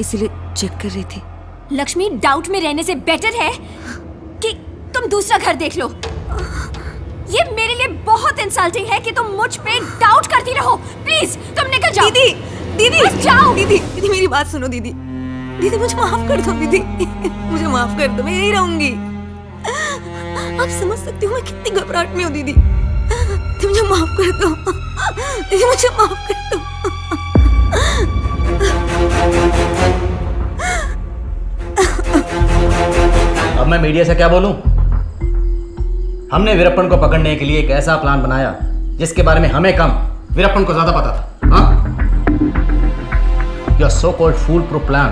इसीलिए चेक कर रही थी। लक्ष्मी, डाउट में रहने से बेटर है कि तुम दूसरा घर देख लो। ये मेरे लिए बहुत इंसल्टिंग है कि तुम मुझ पे डाउट करती रहो। प्लीज तुम निकल जाओ। दीदी, दीदी, बस जाओ। दीदी, दीदी मेरी बात सुनो दीदी। दीदी मुझे माफ कर दो दीदी, मुझे माफ कर दो, मैं यही रहूंगी। आप समझ सकती हो मैं कितनी घबराहट में हूँ दीदी। दीदी मुझे माफ कर दो, दीदी मुझे माफ कर दो। अब मैं मीडिया से क्या बोलूं? हमने वीरप्पन को पकड़ने के लिए एक ऐसा प्लान बनाया जिसके बारे में हमें कम, वीरप्पन को ज्यादा पता था। हाँ? Your so-called fool-proof plan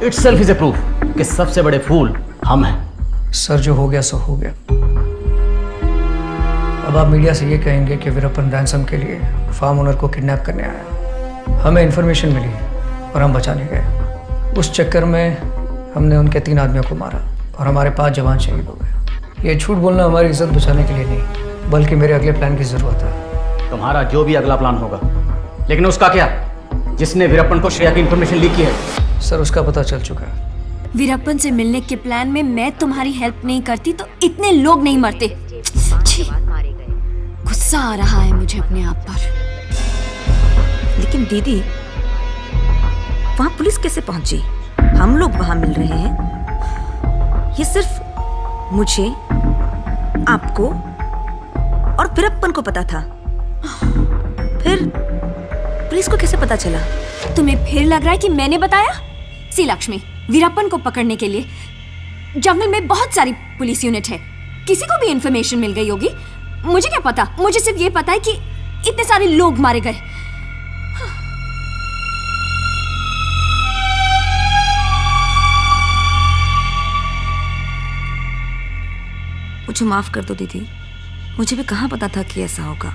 itself is a proof कि सबसे बड़े फूल हम हैं। सर, जो हो गया सो हो गया। अब आप मीडिया से ये कहेंगे कि वीरप्पन रैंसम के लिए फार्म ओनर को किडनैप करने आया। हमें इन्फॉर्मेशन मिली और हम बचाने गए। उस चक्कर में हमने उनके 3 आदमियों को मारा और हमारे 5 जवान शहीद हो गए। ये झूठ बोलना हमारी इज्जत बचाने के लिए नहीं, बल्कि मेरे अगले प्लान की जरूरत है। तुम्हारा जो भी अगला प्लान होगा, लेकिन उसका क्या जिसने वीरप्पन को श्रेया की इंफॉर्मेशन लीक की है? सर, उसका पता चल चुका है। वीरप्पन से मिलने के प्लान में मैं तुम्हारी हेल्प नहीं करती तो इतने लोग नहीं मरते। छी, गुस्सा आ रहा है मुझे अपने आप पर। लेकिन दीदी, वहां पुलिस कैसे पहुंची? हम लोग वहां मिल रहे हैं। ये सिर्फ मुझे, आपको और वीरप्पन को पता था। फिर पुलिस को कैसे पता चला? तुम्हें फिर लग रहा है कि मैंने बताया? सी लक्ष्मी, वीरप्पन को पकड़ने के लिए जंगल में बहुत सारी पुलिस यूनिट है। किसी को भी इंफॉर्मेशन मिल गई होगी। मुझे क्या पता? मुझे सिर्फ ये पता है कि इतने सारे लोग मारे गए। मुझे माफ कर दो दीदी, मुझे भी कहाँ पता था कि ऐसा होगा।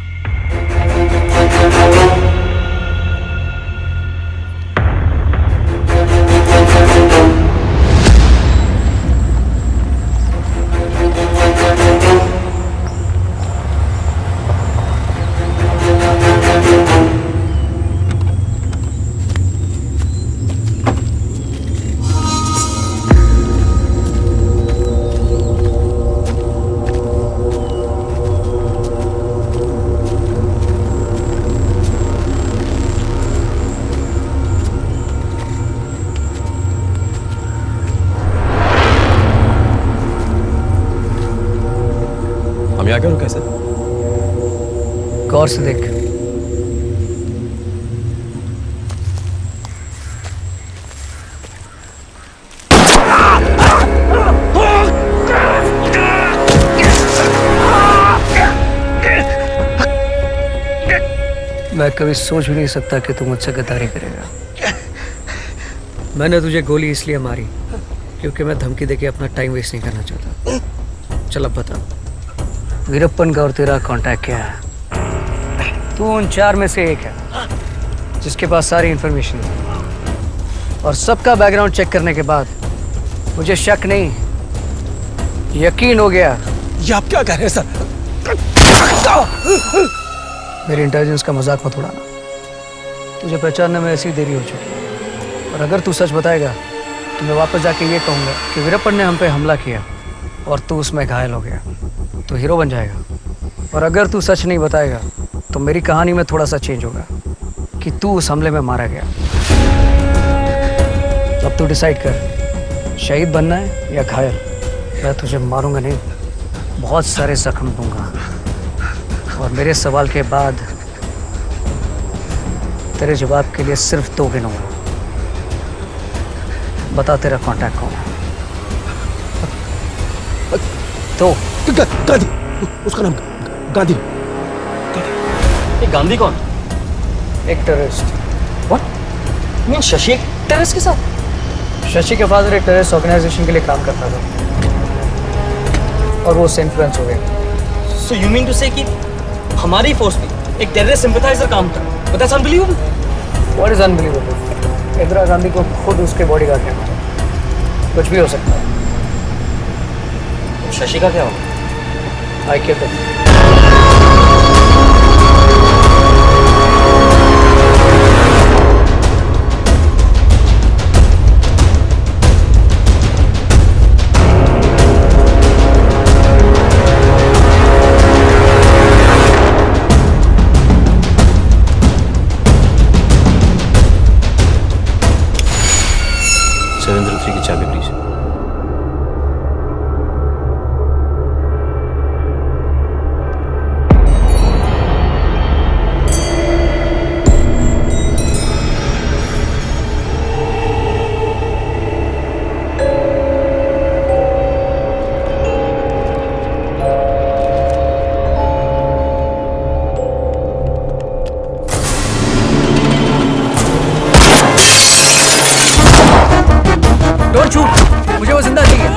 यहाँ क्यों रुके सर? गौर से देख। मैं कभी सोच भी नहीं सकता कि तू मुझसे गद्दारी करेगा। मैंने तुझे गोली इसलिए मारी क्योंकि मैं धमकी देके अपना टाइम वेस्ट नहीं करना चाहता। चल अब बता, वीरप्पन का और तेरा कांटेक्ट क्या है? तू उन 4 में से एक है जिसके पास सारी इंफॉर्मेशन है और सबका बैकग्राउंड चेक करने के बाद मुझे शक नहीं, यकीन हो गया। ये आप क्या कह रहे हैं सर? मेरी इंटेलिजेंस का मजाक मत उड़ाना। तुझे पहचानने में ऐसी देरी हो चुकी है और अगर तू सच बताएगा तो मैं वापस जाके ये कहूँगा कि वीरप्पन ने हम पे हमला किया और तू उसमें घायल हो गया। तो हीरो बन जाएगा। और अगर तू सच नहीं बताएगा तो मेरी कहानी में थोड़ा सा चेंज होगा कि तू उस हमले में मारा गया। अब तू डिसाइड कर, शहीद बनना है या घायल। मैं तुझे मारूंगा नहीं, बहुत सारे जख्म दूंगा और मेरे सवाल के बाद तेरे जवाब के लिए सिर्फ 2 गिनूंगा। बता तेरा कांटेक्ट कौन है? तो गांधी, उसका नाम गांधी। गांधी कौन? एक terrorist. What? Mean Shashi terrorist के साथ? शशि के फादर एक टेररिस्ट ऑर्गेनाइजेशन के लिए काम करता था और वो उससे इन्फ्लुएंस हो गया। सो यू मीन टू से कि हमारी फोर्स में एक टेररिस्ट सिंपैथाइजर काम था? But that's unbelievable. What is unbelievable? Indira Gandhi को खुद उसके बॉडीगार्ड कहना था। कुछ भी हो सकता है। शशि का क्या होगा? आई किल हिम। स्कूटी की चाबी प्लीज। डोंट शूट, मुझे वो जिंदा चाहिए।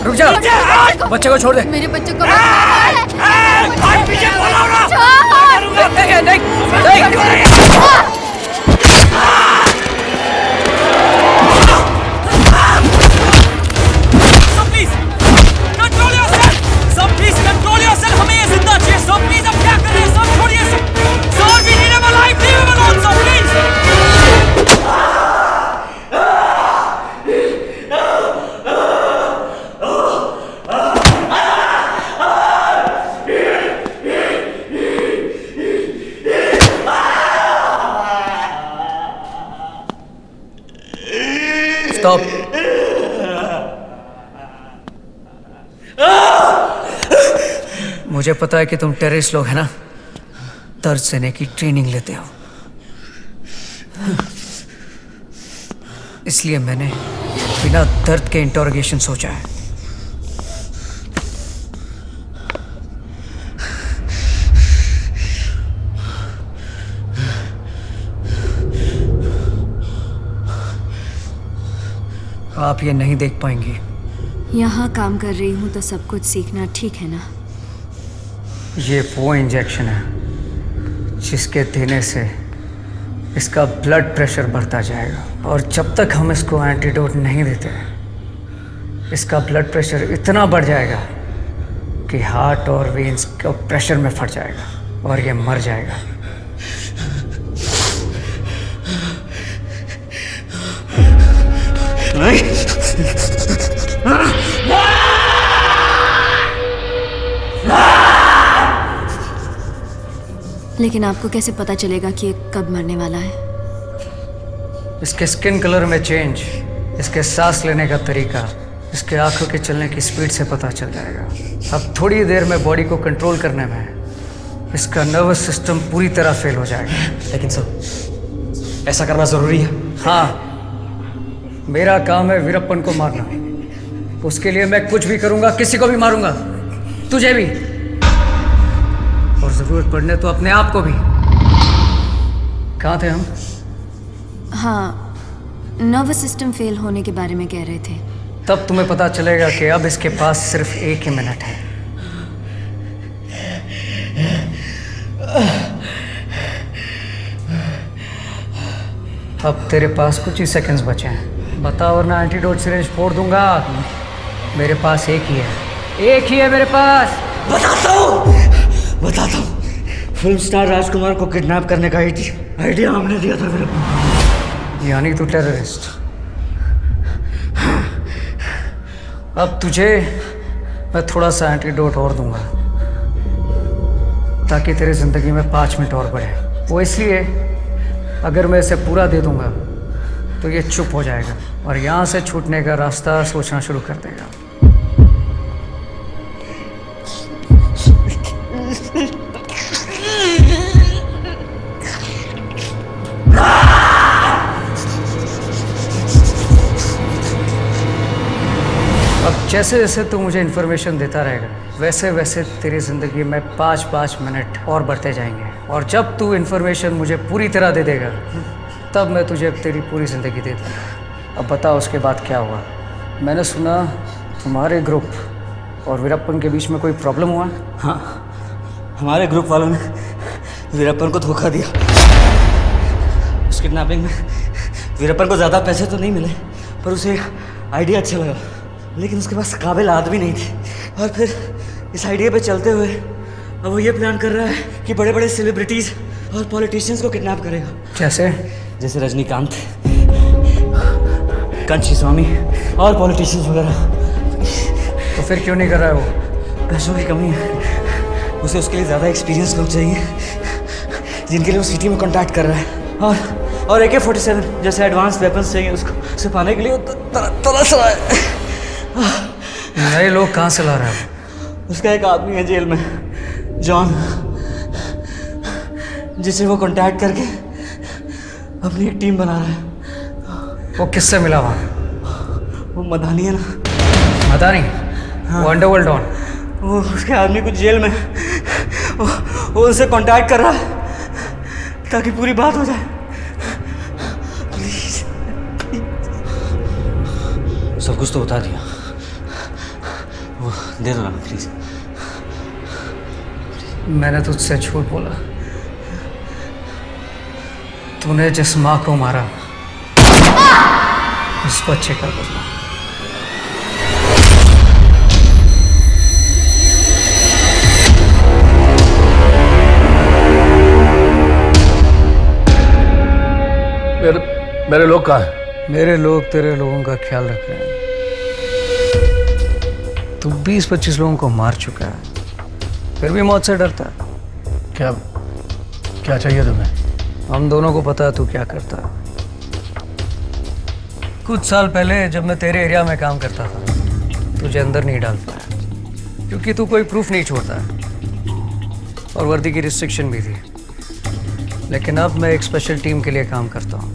रुक जा, बच्चे को छोड़ दे। मेरे बच्चे को स्टॉप। मुझे पता है कि तुम टेररिस्ट लोग हैं ना, दर्द सहने की ट्रेनिंग लेते हो, इसलिए मैंने बिना दर्द के इंटरोगेशन सोचा है। आप ये नहीं देख पाएंगी। यहाँ काम कर रही हूँ तो सब कुछ सीखना ठीक है ना? ये वो इंजेक्शन है जिसके देने से इसका ब्लड प्रेशर बढ़ता जाएगा, और जब तक हम इसको एंटीडोट नहीं देते इसका ब्लड प्रेशर इतना बढ़ जाएगा कि हार्ट और वेन्स का प्रेशर में फट जाएगा और ये मर जाएगा। लेकिन आपको कैसे पता चलेगा कि ये कब मरने वाला है? इसके स्किन कलर में चेंज, इसके सांस लेने का तरीका, इसके आंखों के चलने की स्पीड से पता चल जाएगा। अब थोड़ी देर में बॉडी को कंट्रोल करने में इसका नर्वस सिस्टम पूरी तरह फेल हो जाएगा। लेकिन सर ऐसा करना ज़रूरी है? हाँ, मेरा काम है वीरप्पन को मारना। उसके लिए मैं कुछ भी करूंगा, किसी को भी मारूंगा, तुझे भी, और जरूरत पड़ने तो अपने आप को भी। कहाँ थे हम? हाँ, नर्वस सिस्टम फेल होने के बारे में कह रहे थे। तब तुम्हें पता चलेगा कि अब इसके पास सिर्फ 1 ही मिनट है। अब तेरे पास कुछ ही सेकंड्स बचे हैं। बता वरना एंटीडोट सिरिंज फोड़ दूंगा। मेरे पास एक ही है मेरे पास। बताता हूँ। फिल्म स्टार राजकुमार को किडनैप करने का आइडिया हमने दिया था वीरप्पन। यानी तू टेररिस्ट। अब तुझे मैं थोड़ा सा एंटीडोट और दूंगा ताकि तेरी जिंदगी में 5 मिनट और बढ़े। वो इसलिए, अगर मैं इसे पूरा दे दूंगा तो ये चुप हो जाएगा और यहाँ से छूटने का रास्ता सोचना शुरू कर देगा। अब जैसे जैसे तू मुझे इन्फॉर्मेशन देता रहेगा वैसे वैसे तेरी ज़िंदगी में 5-5 मिनट और बढ़ते जाएंगे, और जब तू इन्फॉर्मेशन मुझे पूरी तरह दे देगा तब मैं तुझे तेरी पूरी ज़िंदगी दे दूँगा। अब बता उसके बाद क्या हुआ? मैंने सुना तुम्हारे ग्रुप और वीरप्पन के बीच में कोई प्रॉब्लम हुआ? हाँ, हमारे ग्रुप वालों ने वीरप्पन को धोखा दिया। उस किडनैपिंग में वीरप्पन को ज़्यादा पैसे तो नहीं मिले, पर उसे आइडिया अच्छा लगा, लेकिन उसके पास काबिल आदमी नहीं थे। और फिर इस आइडिया पे चलते हुए अब वो ये प्लान कर रहा है कि बड़े बड़े सेलिब्रिटीज़ और पॉलिटिशियंस को किडनैप करेगा। जैसे रजनीकांत, कंची स्वामी और पॉलिटिशियंस वगैरह। तो फिर क्यों नहीं कर रहा है वो? पैसों की कमी है। उसे उसके लिए ज़्यादा एक्सपीरियंस लोग चाहिए जिनके लिए वो सिटी में कॉन्टैक्ट कर रहा है। और AK-47 जैसे एडवांस वेपन्स चाहिए उसको। उसे पाने के लिए तरस रहा है। नए लोग कहाँ से ला रहा है? उसका एक आदमी है जेल में, जॉन, जिसे वो कांटेक्ट करके अपनी एक टीम बना रहा है। वो किससे मिला वहाँ? वो मदानी है ना। मदानी? हाँ। वो अंडरवर्ल्ड डॉन? वो उसके आदमी कुछ जेल में, वो उनसे कांटेक्ट कर रहा है ताकि पूरी बात हो जाए। प्लीज सब कुछ तो बता दिया, वो दे दो ना प्लीज। मैंने तुझसे झूठ बोला। तूने जिस माँ को मारा उस बच्चे का बदला। मेरे लोग कहाँ हैं? मेरे लोग तेरे लोगों का ख्याल रख रहे हैं। तू 20-25 लोगों को मार चुका है, फिर भी मौत से डरता है। क्या चाहिए तुम्हें? हम दोनों को पता है तू क्या करता है। कुछ साल पहले जब मैं तेरे एरिया में काम करता था तुझे अंदर नहीं डाल पाया क्योंकि तू कोई प्रूफ नहीं छोड़ता है और वर्दी की रिस्ट्रिक्शन भी थी। लेकिन अब मैं एक स्पेशल टीम के लिए काम करता हूँ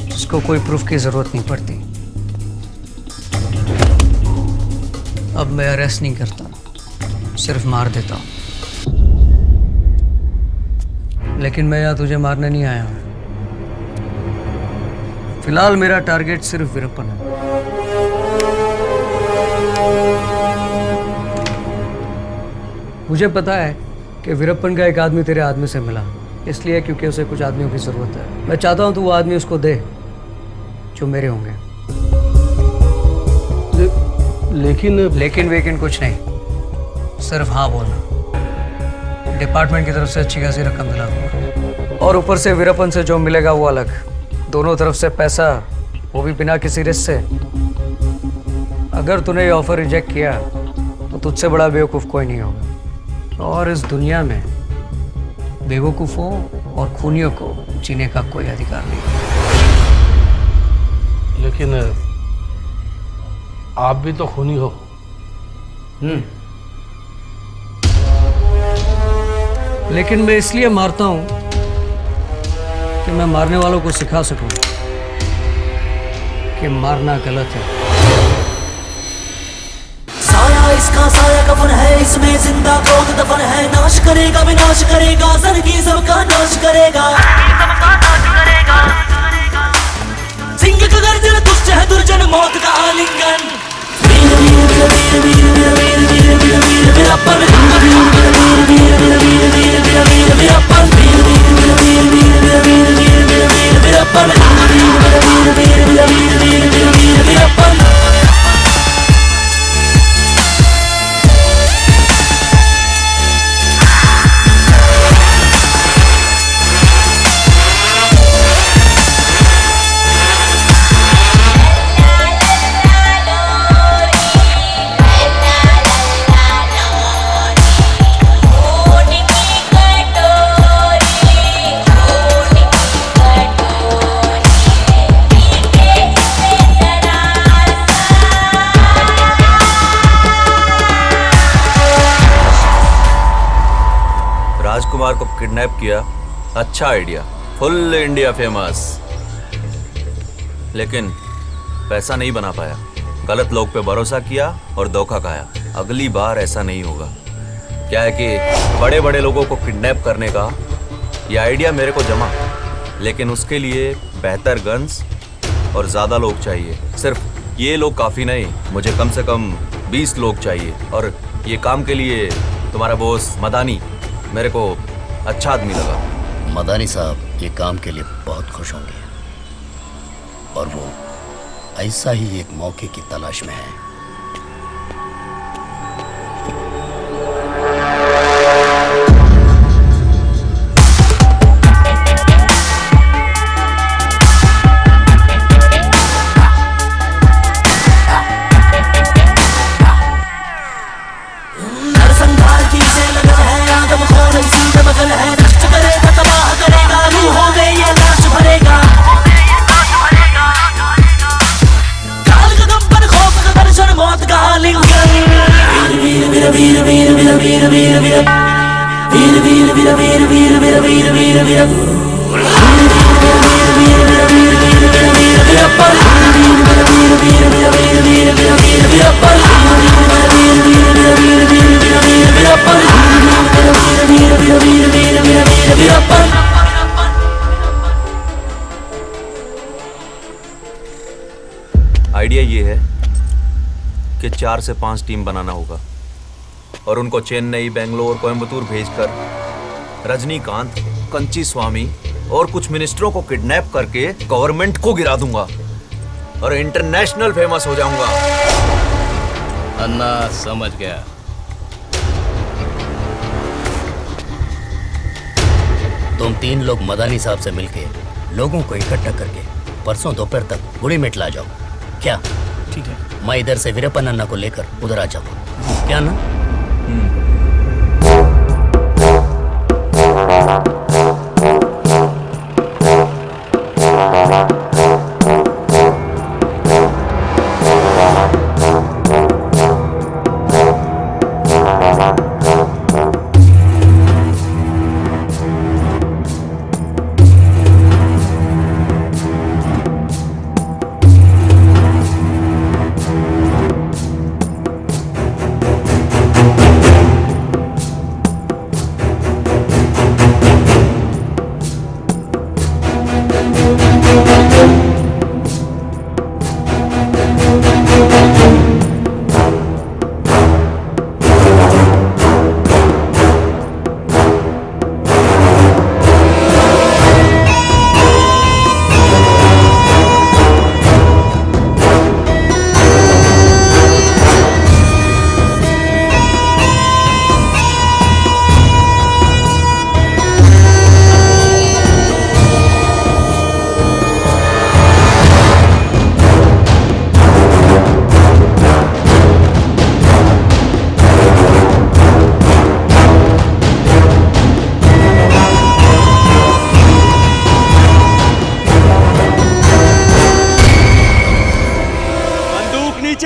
जिसको कोई प्रूफ की ज़रूरत नहीं पड़ती। अब मैं अरेस्ट नहीं करता, सिर्फ मार देता हूँ। लेकिन मैं यहाँ तुझे मारने नहीं आया हूँ। फिलहाल मेरा टारगेट सिर्फ वीरप्पन है। मुझे पता है कि वीरप्पन का एक आदमी तेरे आदमी से मिला, इसलिए क्योंकि उसे कुछ आदमियों की ज़रूरत है। मैं चाहता हूँ तू वो आदमी उसको दे जो मेरे होंगे। लेकिन कुछ नहीं, सिर्फ हाँ बोलना। डिपार्टमेंट की तरफ से अच्छी खासी रकम दिला दूंगा और ऊपर से वीरप्पन से जो मिलेगा वो अलग। दोनों तरफ से पैसा, वो भी बिना किसी रिस्क से। अगर तूने ये ऑफर रिजेक्ट किया तो तुझसे बड़ा बेवकूफ़ कोई नहीं होगा। और इस दुनिया में बेवकूफ़ों और खूनियों को जीने का कोई अधिकार नहीं। लेकिन आप भी तो खूनी हो। लेकिन मैं इसलिए मारता हूं कि मैं मारने वालों को सिखा सकूं कि मारना गलत है। साया इसका साया कफन है, इसमें जिंदा क्रोध दफन है। नाश करेगा विनाश करेगा, जिंदगी सबका नाश करेगा। सिंह का गर्जन दुष्ट है दुर्जन, मौत का आलिंगन। वीर वीर वीर वीर वीर वीर वीर वीर वीरप्पन। वीर वीर वीर वीर वीर वीर वीर वीर वीरप्पन। वीर वीर वीर वीर वीर वीर वीर वीर वीर वीरप्पन। वीर वीर वीर वीर वीर वीर वीर वीर वीरप्पन। राजकुमार को किडनैप किया, अच्छा आइडिया, फुल इंडिया फेमस। लेकिन पैसा नहीं बना पाया, गलत लोग पे भरोसा किया और धोखा खाया। अगली बार ऐसा नहीं होगा। क्या है कि बड़े बड़े लोगों को किडनैप करने का ये आइडिया मेरे को जमा, लेकिन उसके लिए बेहतर गन्स और ज़्यादा लोग चाहिए। सिर्फ ये लोग काफ़ी नहीं, मुझे कम से कम 20 लोग चाहिए। और ये काम के लिए तुम्हारा बॉस मदानी मेरे को अच्छा आदमी लगा। मदानी साहब ये काम के लिए बहुत खुश होंगे और वो ऐसा ही एक मौके की तलाश में है। आइडिया ये है कि 4 से 5 टीम बनाना होगा और उनको चेन्नई, बेंगलोर, कोयम्बतूर भेजकर रजनीकांत, कंची स्वामी और कुछ मिनिस्टरों को किडनैप करके गवर्नमेंट को गिरा दूंगा और इंटरनेशनल फेमस हो जाऊंगा। अन्ना समझ गया। तुम 3 लोग मदानी साहब से मिलके लोगों को इकट्ठा करके परसों दोपहर तक गुड़ी मेट ला जाओ। क्या? ठीक है। मैं इधर से वीरप्पन अन्ना को लेकर उधर आ जाऊंगा। क्या ना?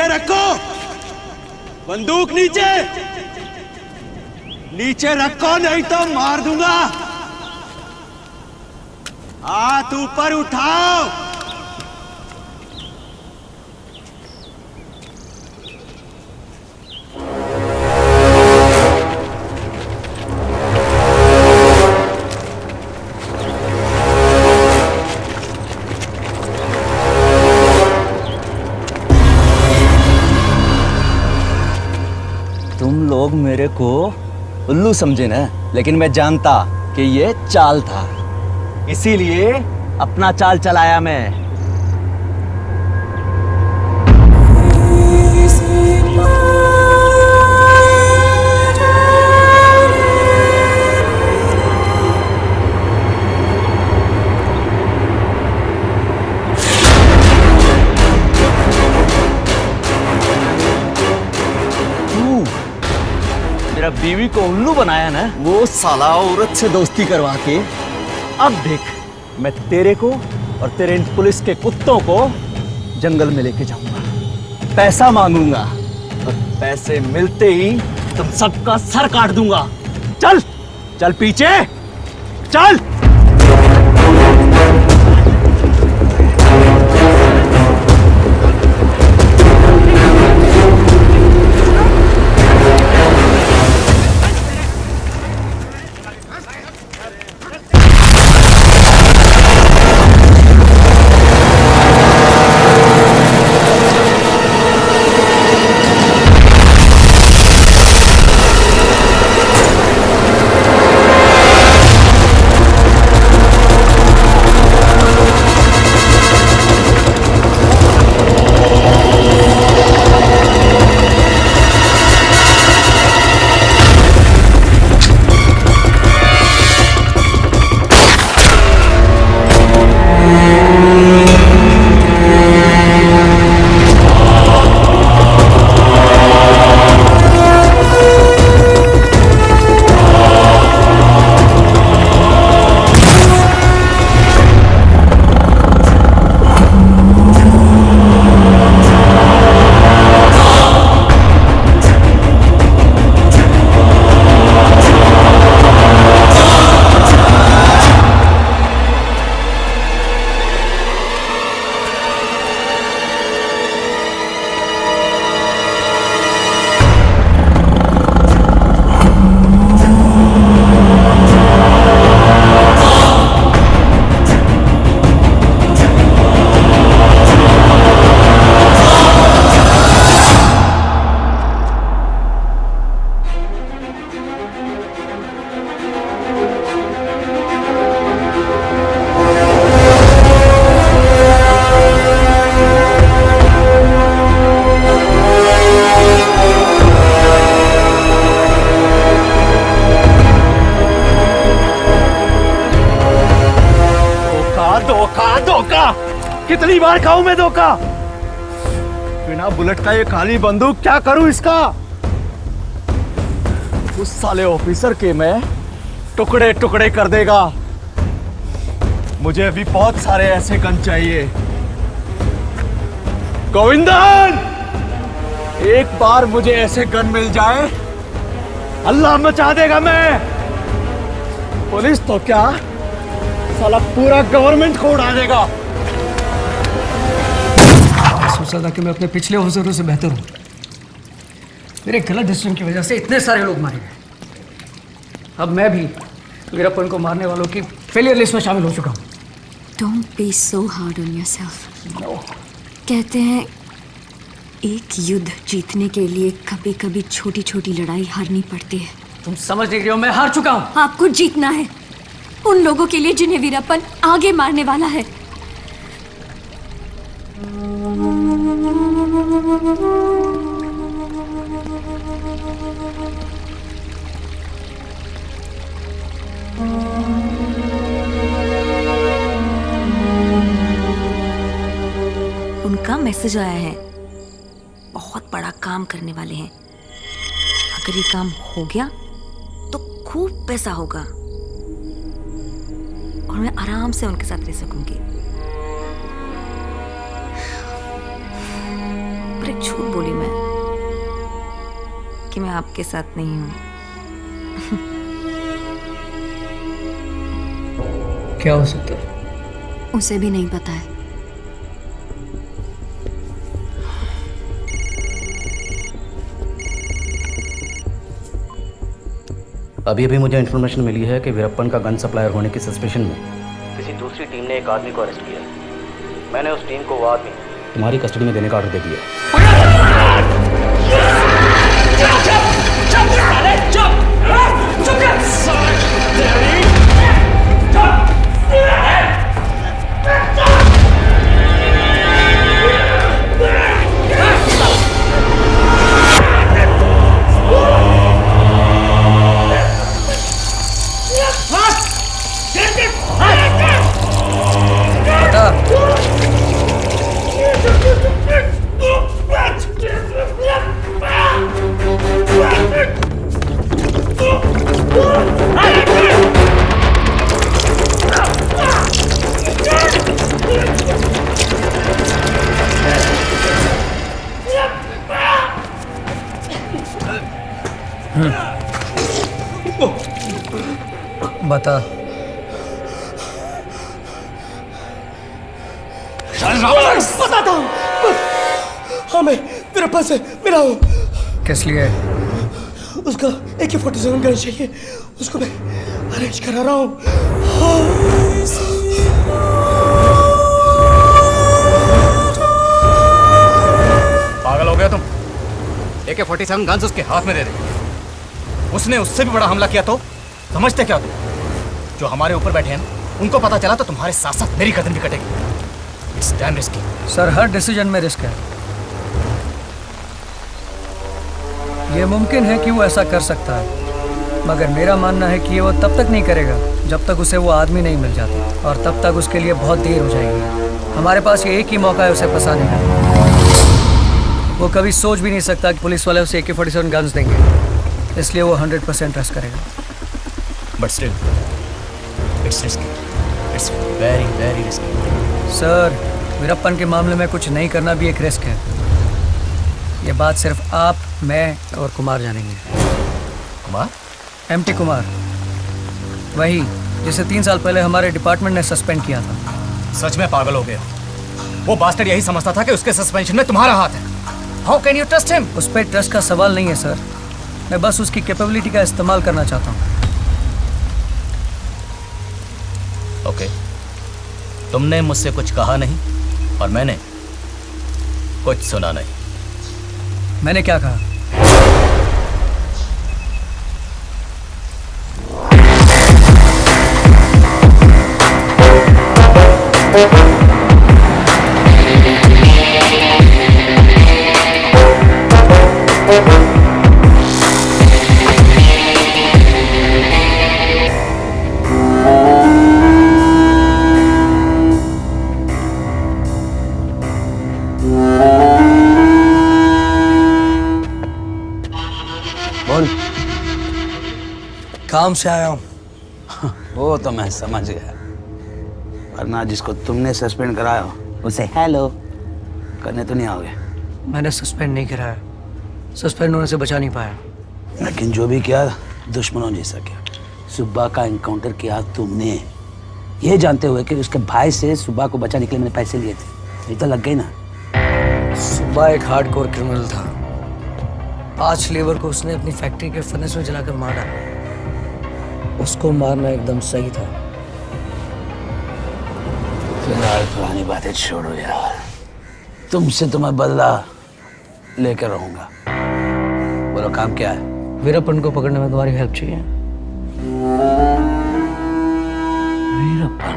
नीचे रखो, बंदूक नीचे, नीचे रखो नहीं तो मार दूंगा। हाथ ऊपर उठाओ। तुम लोग मेरे को उल्लू समझे ना, लेकिन मैं जानता कि ये चाल था, इसीलिए अपना चाल चलाया मैं। मेरा बीवी को उल्लू बनाया ना, वो साला औरत से दोस्ती करवा के, अब देख मैं तेरे को और तेरे इन पुलिस के कुत्तों को जंगल में लेके जाऊंगा, पैसा मांगूंगा और पैसे मिलते ही तुम सबका सर काट दूंगा। चल चल पीछे चल। कितनी बार खाऊं मैं धोखा? बिना बुलेट का ये खाली बंदूक क्या करूं इसका? उस साले ऑफिसर के मैं टुकड़े टुकड़े कर देगा। मुझे अभी बहुत सारे ऐसे गन चाहिए। गोविंदन, एक बार मुझे ऐसे गन मिल जाए, अल्लाह मचा देगा मैं। पुलिस तो क्या, साला पूरा गवर्नमेंट को उड़ा देगा। सोचा था कि मैं अपने पिछले ऑफिसरों से बेहतर हूँ। मेरे गलत डिसीजन की वजह से इतने सारे लोग मारे गए। अब मैं भी वीरप्पन को मारने वालों की फेलियर लिस्ट में शामिल हो चुका हूँ। Don't be so hard on yourself. कहते हैं एक युद्ध जीतने के लिए कभी कभी छोटी छोटी लड़ाई हारनी पड़ती है। तुम समझ नहीं रही हो, मैं हार चुका हूँ। आपको जीतना है उन लोगों के लिए जिन्हें वीरप्पन आगे मारने वाला है। उनका मैसेज आया है, बहुत बड़ा काम करने वाले हैं। अगर ये काम हो गया तो खूब पैसा होगा और मैं आराम से उनके साथ रह सकूंगी। पर एक झूठ बोली मैं कि मैं आपके साथ नहीं हूँ। क्या हो सकता है? उसे भी नहीं पता है। अभी अभी मुझे इन्फॉर्मेशन मिली है कि वीरप्पन का गन सप्लायर होने की सस्पेशन में किसी दूसरी टीम ने एक आदमी को अरेस्ट किया। मैंने उस टीम को वो आदमी तुम्हारी कस्टडी में देने का ऑर्डर दे दिया। बता। बताता हूँ। हाँ, मैं वीरप्पन से मिला हूँ। किस लिए? उसका AK-47 गन चाहिए, उसको मैं अरेंज करा रहा हूँ। पागल हो गया तुम? AK-47 गन्स उसके हाथ में दे दे। उसने उससे भी बड़ा हमला किया तो समझते क्या तुम? जो हमारे ऊपर बैठे हैं उनको पता चला तो तुम्हारे साथ साथ मेरी गर्दन भी कटेगी। It's damn risky. Sir, her decision में रिस्क है। ये मुमकिन है कि वो ऐसा कर सकता है, मगर मेरा मानना है कि ये वो तब तक नहीं करेगा जब तक उसे वो आदमी नहीं मिल जाता, और तब तक उसके लिए बहुत देर हो जाएगी। हमारे पास ये एक ही मौका है उसे फंसाने का। वो कभी सोच भी नहीं सकता कि पुलिस वाले उसे AK-47 गन्स देंगे, इसलिए वो 100% ट्रस्ट करेगा। But still it's risky. It's very very risky. Sir, Veerappan के मामले में कुछ नहीं करना भी एक रिस्क है। ये बात सिर्फ आप, मैं और कुमार जानेंगे। कुमार? MT कुमार, वही जिसे 3 साल पहले हमारे डिपार्टमेंट ने सस्पेंड किया था। सच में पागल हो गया। वो बास्टर्ड यही समझता था कि उसके सस्पेंशन में तुम्हारा हाथ है। How can you trust him? उस पर ट्रस्ट का सवाल नहीं है सर, मैं बस उसकी कैपेबिलिटी का इस्तेमाल करना चाहता हूँ। ओके, तुमने मुझसे कुछ कहा नहीं और मैंने कुछ सुना नहीं। मैंने क्या कहा? काम से आया हूँ। वो तो मैं समझ गया, वरना जिसको तुमने सस्पेंड कराया उसे हेलो करने तो नहीं आओगे। मैंने सस्पेंड नहीं कराया, सस्पेंड होने से बचा नहीं पाया। लेकिन जो भी किया दुश्मनों जैसा किया। सुब्बा का एनकाउंटर किया तुमने, ये जानते हुए कि उसके भाई से सुब्बा को बचाने के लिए मैंने पैसे लिए थे। ये तो लग गई ना। सुब्बा एक हार्डकोर क्रिमिनल था। 5 लेबर को उसने अपनी फैक्ट्री के फर्नेस में जलाकर मार डाला। उसको मारना एकदम सही था। फिलहाल पुरानी बातें छोड़ो यार, तुमसे तो मैं बदला लेकर रहूंगा। बोलो काम क्या है? वीरप्पन को पकड़ने में तुम्हारी हेल्प चाहिए। वीरप्पन?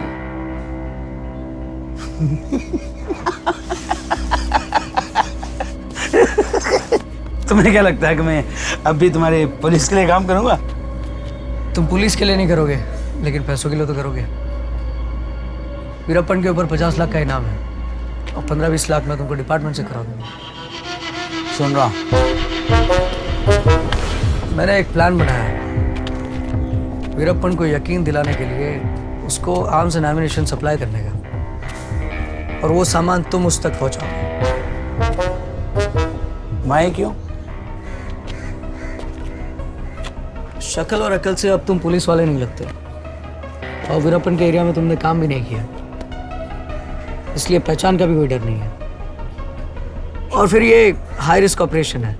तुम्हें क्या लगता है कि मैं अब भी तुम्हारे पुलिस के लिए काम करूंगा? तुम पुलिस के लिए नहीं करोगे, लेकिन पैसों के लिए तो करोगे। वीरप्पन के ऊपर 50 लाख का इनाम है और 15-20 लाख में तुमको डिपार्टमेंट से करा दूंगा। सुन रहा हूं। मैंने एक प्लान बनाया है। वीरप्पन को यकीन दिलाने के लिए उसको आर्म्स एंड एम्युनिशन सप्लाई करने का, और वो सामान तुम उस तक पहुंचाओ। माए क्यों? शक्ल और अकल से अब तुम पुलिस वाले नहीं लगते, और वीरप्पन के एरिया में तुमने काम भी नहीं किया, इसलिए पहचान का भी कोई डर नहीं है। और फिर ये हाई रिस्क ऑपरेशन है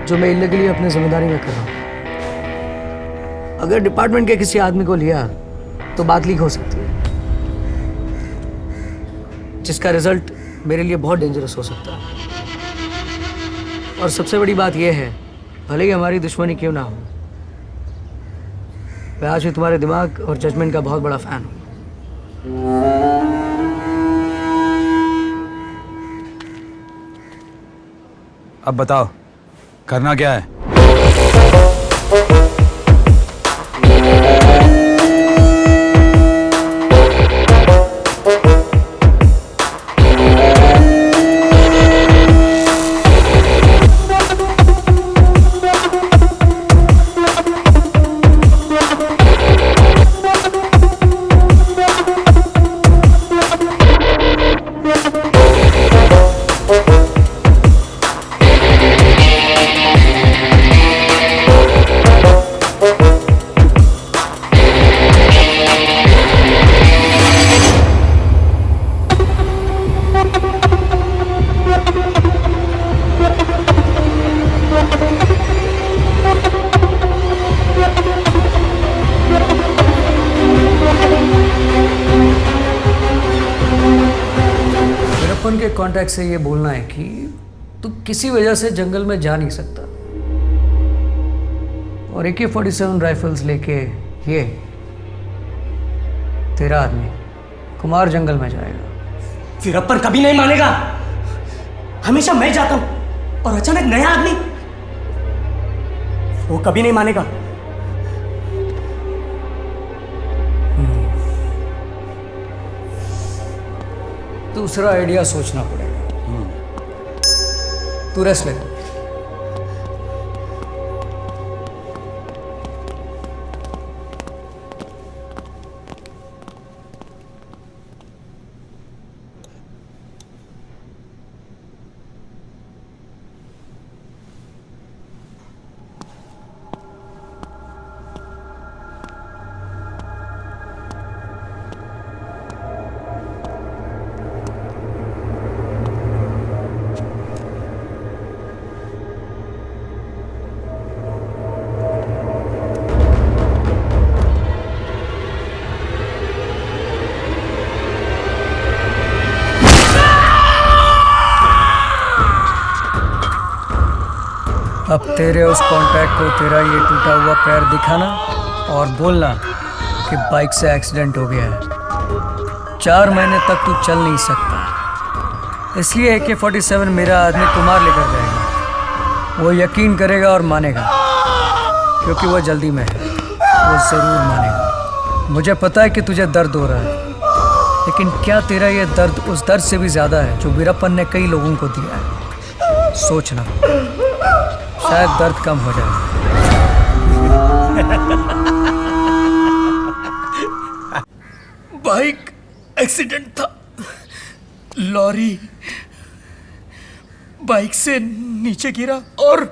जो मैं इल्लीगली अपनी जिम्मेदारी में कर रहा हूँ। अगर डिपार्टमेंट के किसी आदमी को लिया तो बात लीक हो सकती है, जिसका रिजल्ट मेरे लिए बहुत डेंजरस हो सकता है। और सबसे बड़ी बात यह है, भले ही हमारी दुश्मनी क्यों ना हो, मैं आज भी तुम्हारे दिमाग और जजमेंट का बहुत बड़ा फैन हूँ। अब बताओ करना क्या है? वीरप्पन के कांटेक्ट से ये बोलना है कि तू किसी वजह से जंगल में जा नहीं सकता, और AK-47 राइफल्स लेके ये तेरा आदमी कुमार जंगल में जाएगा। वीरप्पन कभी नहीं मानेगा। हमेशा मैं जाता हूं और अचानक नया आदमी, वो कभी नहीं मानेगा। दूसरा आइडिया सोचना पड़ेगा। तू रेस्ट ले। अब तेरे उस कॉन्टैक्ट को तेरा ये टूटा हुआ पैर दिखाना और बोलना कि बाइक से एक्सीडेंट हो गया है। 4 महीने तक तू चल नहीं सकता, इसलिए AK-47 मेरा आदमी कुमार लेकर जाएगा। वो यकीन करेगा और मानेगा, क्योंकि वो जल्दी में है, वो ज़रूर मानेगा। मुझे पता है कि तुझे दर्द हो रहा है, लेकिन क्या तेरा ये दर्द उस दर्द से भी ज़्यादा है जो वीरप्पन ने कई लोगों को दिया है? सोचना, शायद दर्द कम हो जाए। बाइक एक्सीडेंट था, लॉरी बाइक से नीचे गिरा और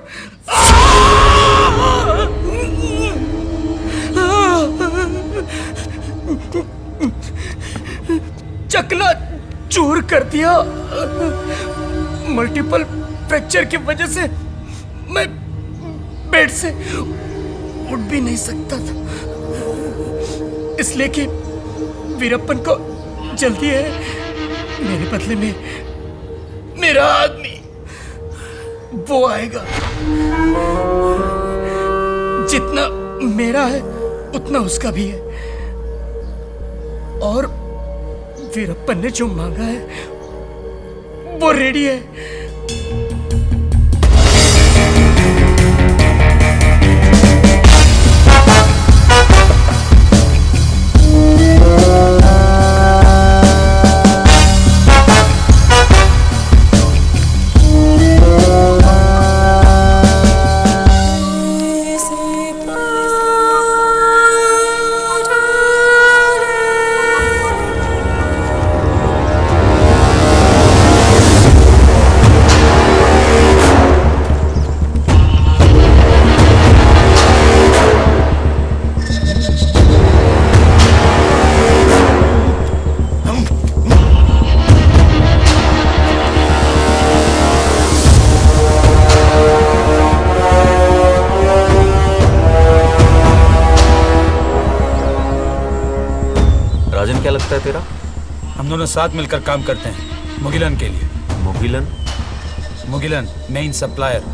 चकना चूर कर दिया। मल्टीपल फ्रैक्चर की वजह से मैं बेड से उठ भी नहीं सकता था, इसलिए कि वीरप्पन को जल्दी है। मेरे बदले में मेरा आदमी वो आएगा। जितना मेरा है उतना उसका भी है, और वीरप्पन ने जो मांगा है वो रेडी है। दोनों साथ मिलकर काम करते हैं मुगिलन के लिए। मुगिलन? Mugilan main supplier.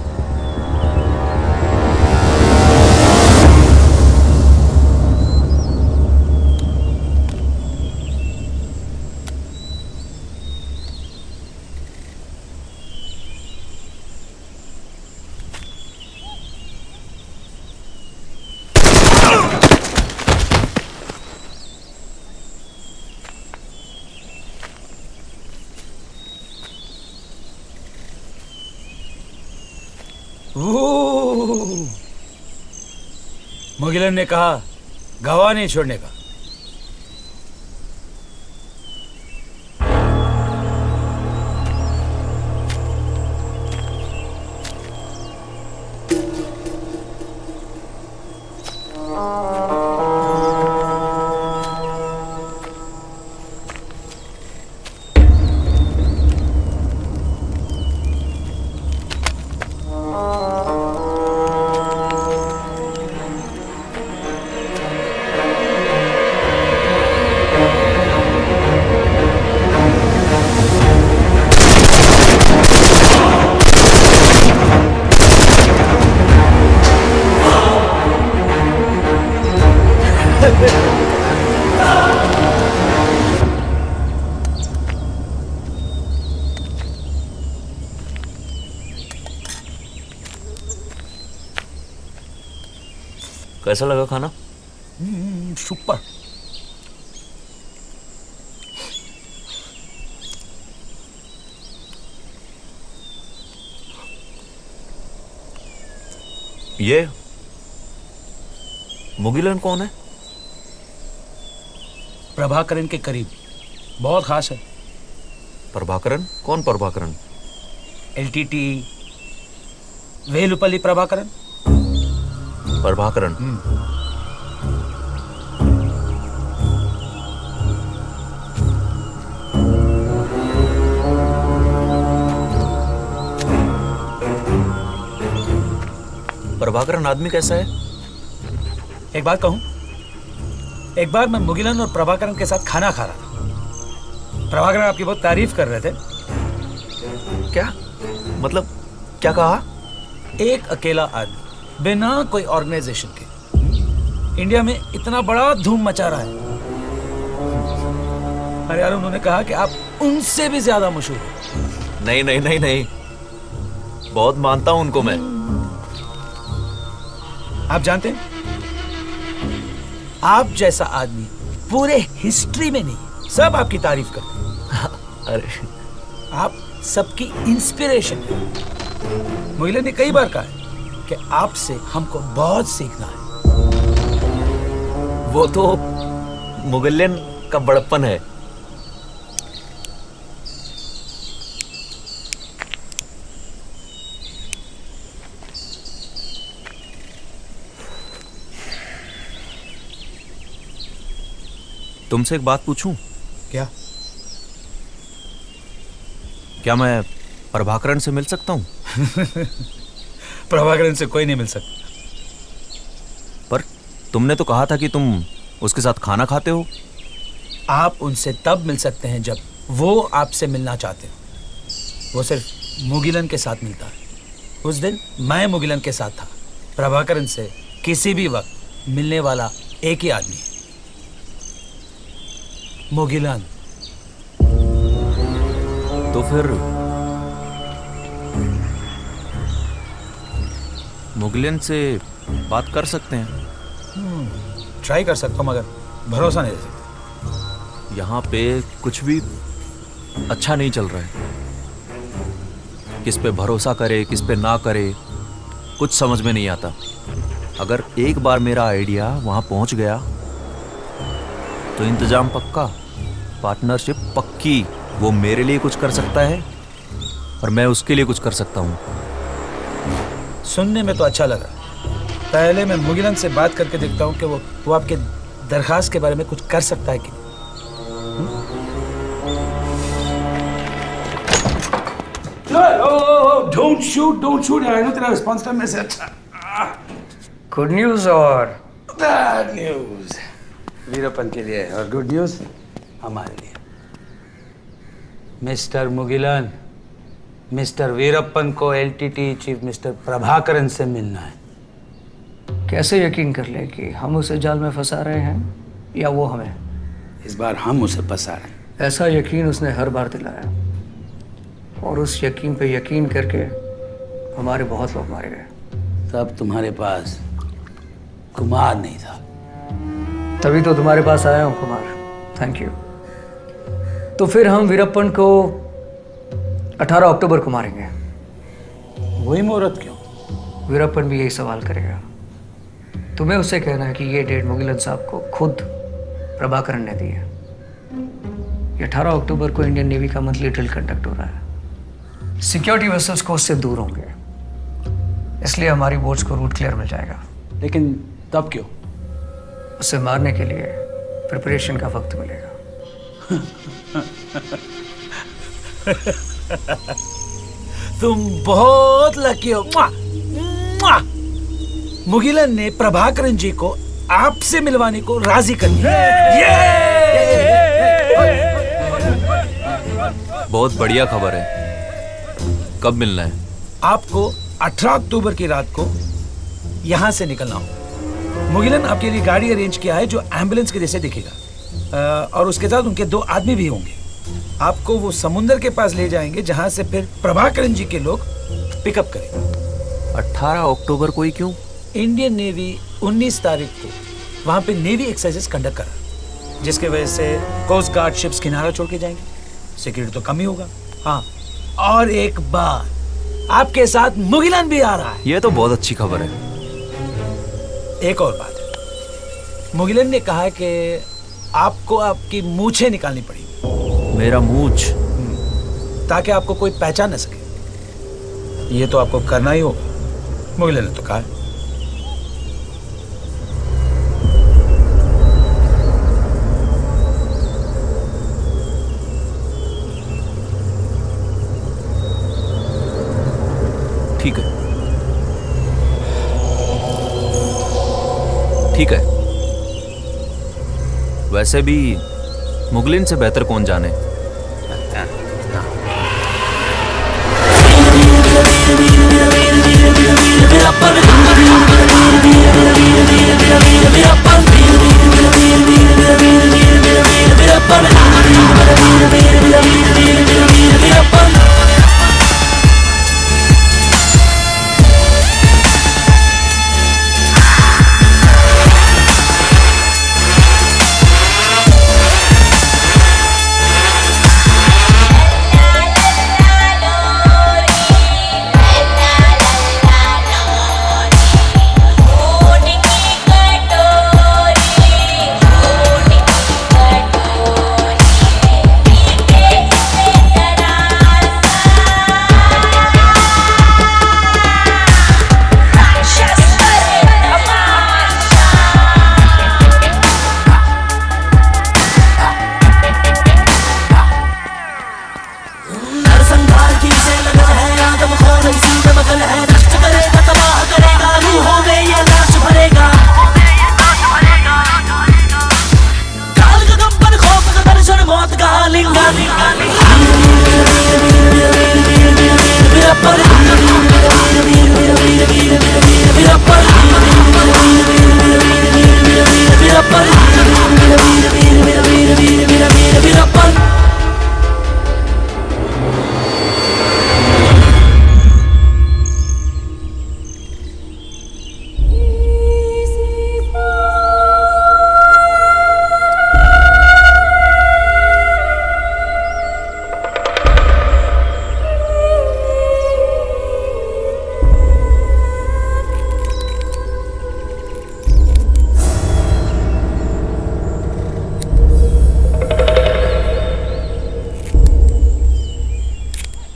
मुगिलन ने कहा गवाह नहीं छोड़ने का। कैसा लगा खाना? सुपर। ये मुगिलन कौन है? प्रभाकरन के करीब, बहुत खास है। प्रभाकरन? कौन प्रभाकरन? LTT वेलुपल्ली प्रभाकरन। प्रभाकरन? प्रभाकरन आदमी कैसा है? एक बात कहूं, एक बार मैं मुगिलन और प्रभाकरन के साथ खाना खा रहा था। प्रभाकरन आपकी बहुत तारीफ कर रहे थे। क्या मतलब, क्या कहा? एक अकेला आदमी बिना कोई ऑर्गेनाइजेशन के इंडिया में इतना बड़ा धूम मचा रहा है। अरे यार, उन्होंने कहा कि आप उनसे भी ज्यादा मशहूर हैं। नहीं नहीं नहीं नहीं, बहुत मानता हूं उनको मैं। आप जानते हैं, आप जैसा आदमी पूरे हिस्ट्री में नहीं, सब आपकी तारीफ करते हैं। अरे आप सबकी इंस्पिरेशन है। मुगिलन ने कई बार कहा है कि आपसे हमको बहुत सीखना है। वो तो मुगिलन का बड़प्पन है। तुमसे एक बात पूछूं? क्या? क्या मैं प्रभाकरन से मिल सकता हूं? प्रभाकरन से कोई नहीं मिल सकता। पर तुमने तो कहा था कि तुम उसके साथ खाना खाते हो। आप उनसे तब मिल सकते हैं जब वो आपसे मिलना चाहते हो। वो सिर्फ मुगिलन के साथ मिलता है। उस दिन मैं मुगिलन के साथ था। प्रभाकरन से किसी भी वक्त मिलने वाला एक ही आदमी है, मुगिलन। तो फिर मुगिलन से बात कर सकते हैं? ट्राई कर सकता हूं, मगर भरोसा नहीं दे सकता। यहाँ पे कुछ भी अच्छा नहीं चल रहा है। किस पे भरोसा करे, किस पे ना करे, कुछ समझ में नहीं आता। अगर एक बार मेरा आइडिया वहाँ पहुँच गया तो इंतजाम पक्का, पार्टनरशिप पक्की। वो मेरे लिए कुछ कर सकता है और मैं उसके लिए कुछ कर सकता हूँ। सुनने में तो अच्छा लगा। पहले मैं मुगिलन से बात करके देखता हूँ कि वो आपके दरखास्त के बारे में कुछ कर सकता है कि डोंट शूट यार, आई नो तेरा रिस्पांस टाइम में से अच्छा। गुड न्यूज और बैड न्यूज। वीरप्पन के लिए और गुड न्यूज हमारे लिए। मिस्टर मुगिलन, मिस्टर वीरप्पन को एलटीटी चीफ मिस्टर प्रभाकरन से मिलना है। कैसे यकीन कर ले कि हम उसे जाल में फंसा रहे हैं या वो हमें? इस बार हम उसे फंसा रहे हैं। ऐसा यकीन उसने हर बार दिलाया, और उस यकीन पे यकीन करके हमारे बहुत लोग मारे गए। तब तुम्हारे पास कुमार नहीं था। तभी तो तुम्हारे पास आया हूँ कुमार। Thank you. तो फिर हम वीरप्पन को 18 अक्टूबर को मारेंगे। वही मुहूर्त क्यों? वीरप्पन भी यही सवाल करेगा। तुम्हें उससे कहना है कि ये डेट मुगिलन साहब को खुद प्रभाकरन ने दी है। 18 अक्टूबर को इंडियन नेवी का मंथली ड्रिल कंडक्ट हो रहा है। सिक्योरिटी वेसल्स को उससे दूर होंगे, इसलिए हमारी बोट्स को रूट क्लियर मिल जाएगा। लेकिन तब क्यों? उसे मारने के लिए प्रिपरेशन का वक्त मिलेगा। तुम बहुत लकी हो। मुआ! मुआ! मुगिलन ने प्रभाकरन जी को आपसे मिलवाने को राजी कर दिया। बहुत बढ़िया खबर है। कब मिलना है? आपको 18 अक्टूबर की रात को यहाँ से निकलना हो। मुगिलन आपके लिए गाड़ी अरेंज किया है जो एम्बुलेंस के जैसे दिखेगा, और उसके साथ उनके 2 आदमी भी होंगे। आपको वो समुंदर के पास ले जाएंगे जहाँ से फिर प्रभाकरन जी के लोग पिकअप करेंगे। 18 अक्टूबर को ही क्यों? इंडियन नेवी 19 तारीख को वहाँ पे नेवी एक्सरसाइजेस कंडक्ट कर रहा है, जिसके वजह से कोस्ट गार्ड शिप्स किनारा छोड़ के जाएंगे। सिक्योरिटी तो कम ही होगा। हाँ, और एक बार आपके साथ मुगिलन भी आ रहा है। ये तो बहुत अच्छी खबर है। एक और बात है, मुगिलन ने कहा है कि आपको आपकी मूछें निकालनी पड़ेगी। मेरा मूछ? ताकि आपको कोई पहचान न सके। ये तो आपको करना ही होगा, मुगिलन ने तो कहा है। ठीक है, ठीक है। वैसे भी मुगलिन से बेहतर कौन जाने।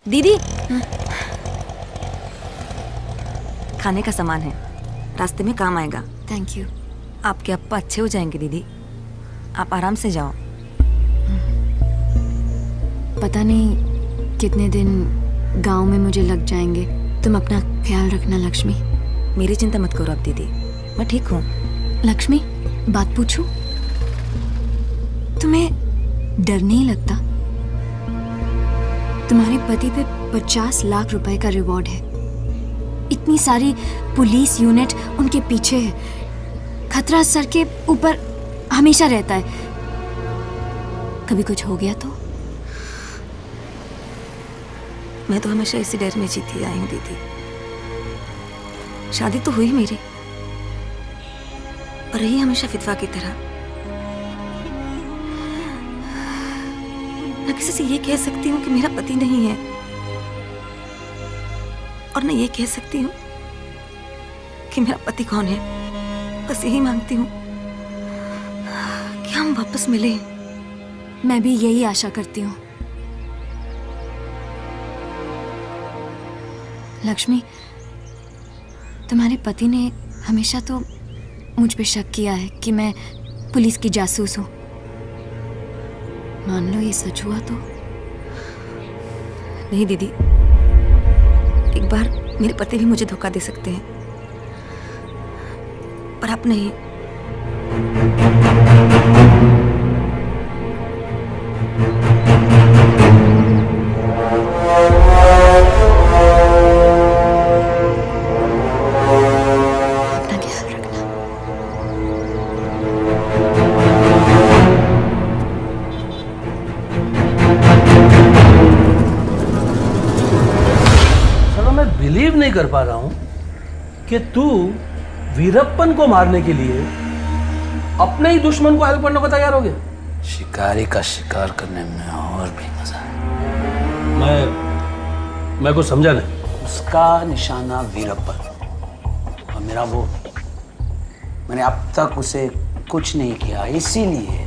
दीदी, खाने का सामान है, रास्ते में काम आएगा। Thank you. आपके अप्पा अच्छे हो जाएंगे दीदी, आप आराम से जाओ। पता नहीं कितने दिन गांव में मुझे लग जाएंगे। तुम अपना ख्याल रखना लक्ष्मी। मेरी चिंता मत करो आप दीदी, मैं ठीक हूँ। लक्ष्मी, बात पूछूं? तुम्हें डर नहीं लगता? तुम्हारे पति पे 50 लाख रुपए का रिवॉर्ड है। इतनी सारी पुलिस यूनिट उनके पीछे है। खतरा सर के ऊपर हमेशा रहता है। कभी कुछ हो गया तो? मैं तो हमेशा इसी डर में जीती आई हूँ दीदी। शादी तो हुई मेरी, पर रही हमेशा विधवा की तरह। न किसी से ये कह सकती हूँ कि मेरा पति नहीं है, और न ये कह सकती हूँ कि मेरा पति कौन है। बस यही मांगती हूँ कि हम वापस मिलें। मैं भी यही आशा करती हूँ। लक्ष्मी, तुम्हारे पति ने हमेशा तो मुझ पे शक किया है कि मैं पुलिस की जासूस हूँ। मान लो ये सच हुआ तो? नहीं दीदी, एक बार मेरे पति भी मुझे धोखा दे सकते हैं, पर आप नहीं। बिलीव नहीं कर पा रहा हूं कि तू वीरप्पन को मारने के लिए अपने ही दुश्मन को हेल्प करने को तैयार हो गया। शिकारी का शिकार करने में और भी मजा है। मैं कुछ समझा नहीं। उसका निशाना वीरप्पन और मेरा वो। मैंने अब तक उसे कुछ नहीं किया, इसीलिए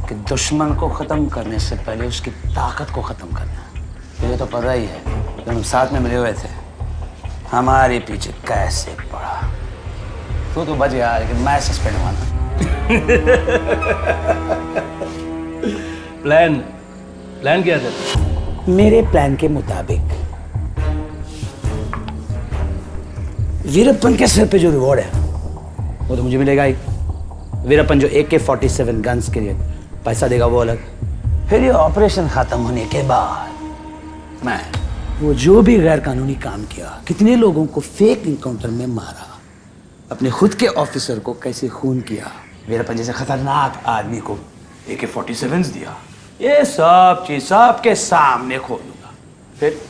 कि दुश्मन को खत्म करने से पहले उसकी ताकत को खत्म करना। ये तो पता ही है, जब हम साथ में मिले हुए थे हमारे पीछे कैसे पड़ा। तो बच गया, लेकिन मैं सस्पेंड हुआ ना। प्लान क्या था? मेरे प्लान के मुताबिक वीरप्पन के सिर पे जो रिवॉर्ड है वो तो मुझे मिलेगा ही। वीरप्पन जो AK-47 गन्स के लिए पैसा देगा वो अलग। फिर ये ऑपरेशन खत्म होने के बाद मैं वो जो भी गैर कानूनी काम किया, कितने लोगों को फेक इनकाउंटर में मारा, अपने खुद के ऑफिसर को कैसे खून किया, वीरप्पन जैसे खतरनाक आदमी को AK-47 दिया, ये सब चीज सबके सामने खोलूंगा। फिर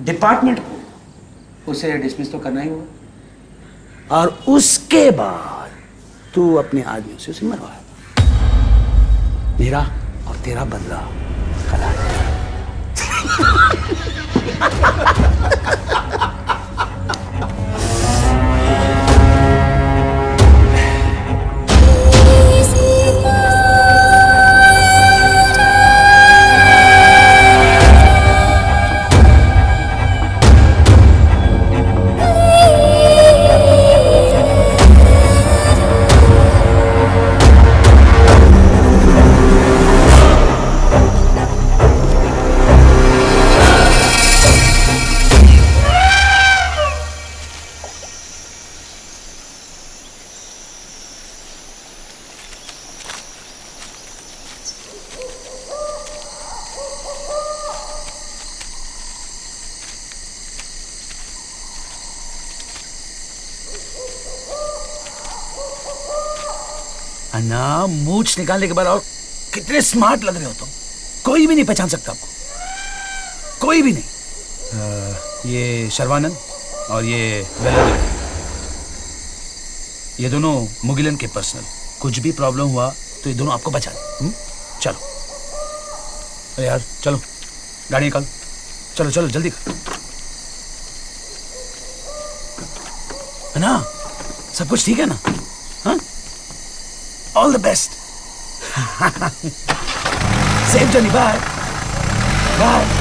डिपार्टमेंट को उसे डिसमिस तो करना ही होगा, और उसके बाद तू अपने आदमियों से उसे मरवा। मेरा और तेरा बदला कल आ जाएगा। अन्ना, मूछ निकालने के बाद और कितने स्मार्ट लग रहे हो तुम। कोई भी नहीं पहचान सकता आपको, कोई भी नहीं। ये शर्वानंद और ये वेलादिन, ये दोनों मुगिलन के पर्सनल। कुछ भी प्रॉब्लम हुआ तो ये दोनों आपको बचा लें। चलो अरे यार, चलो गाड़ी निकाल, चलो चलो जल्दी कर। है ना, सब कुछ ठीक है ना? हाँ, all the best. Safe journey, bye bye.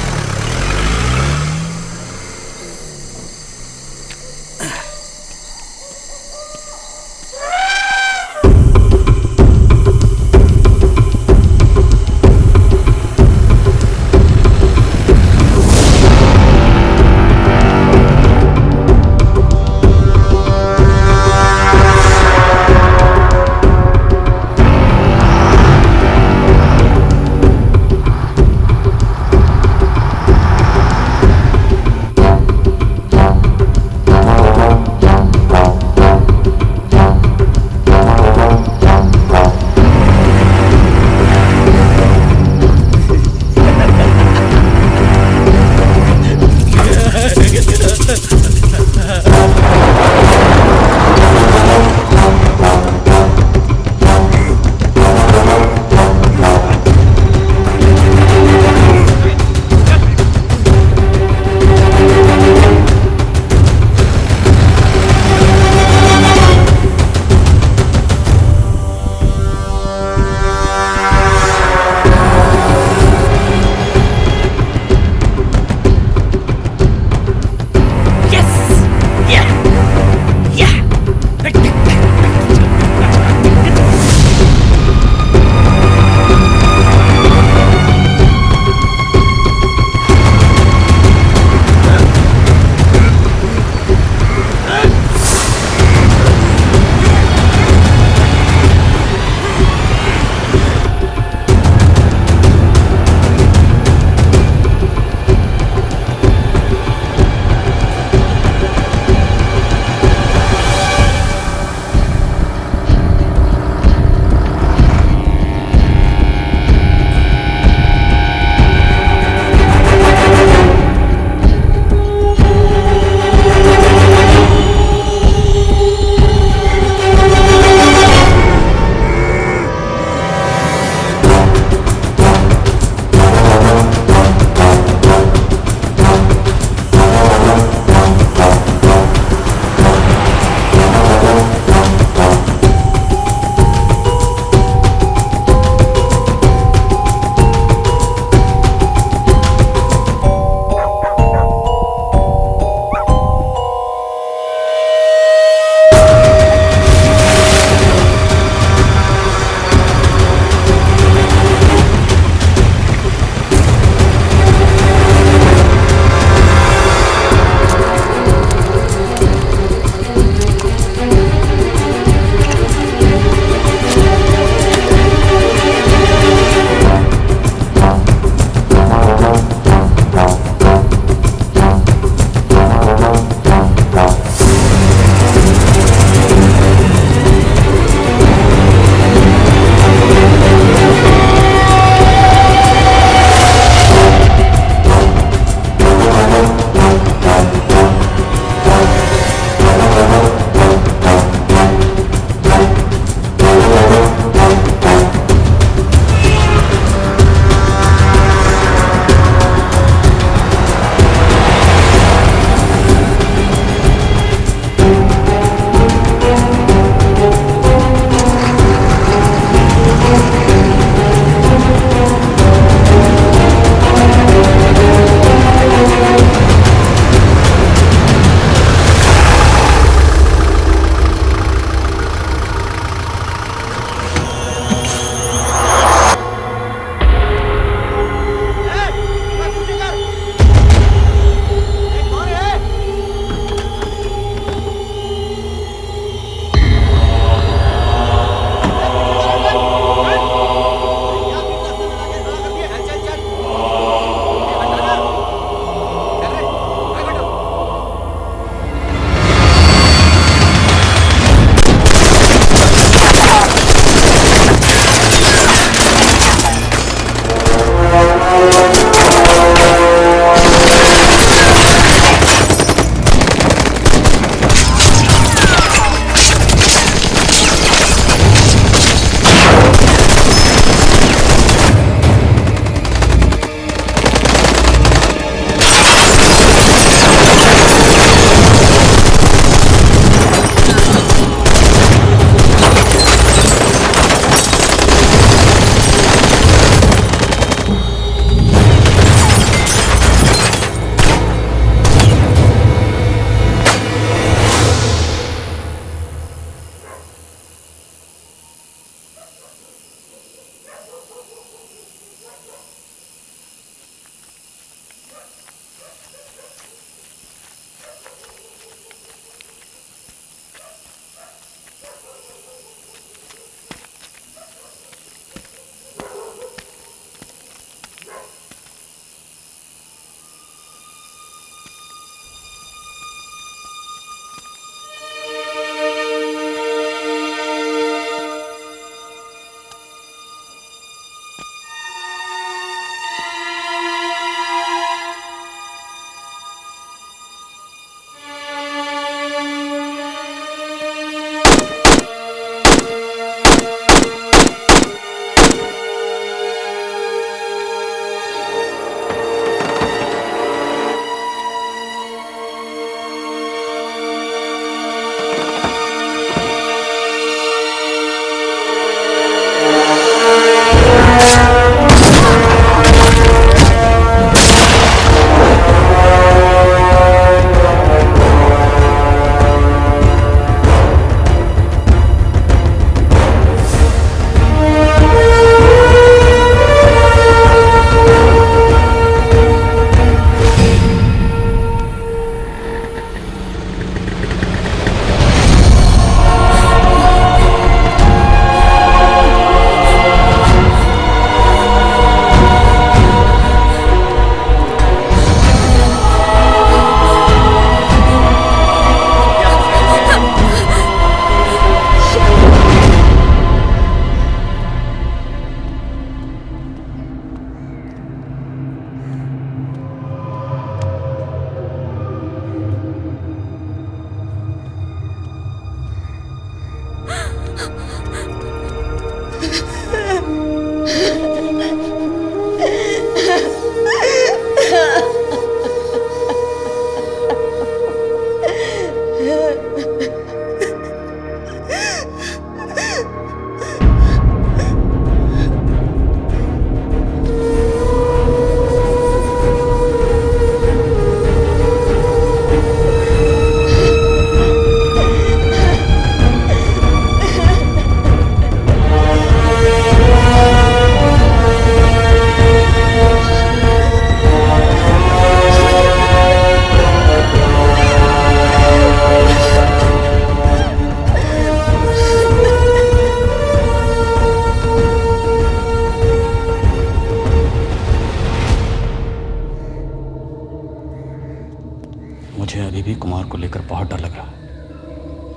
बहुत डर लग रहा है।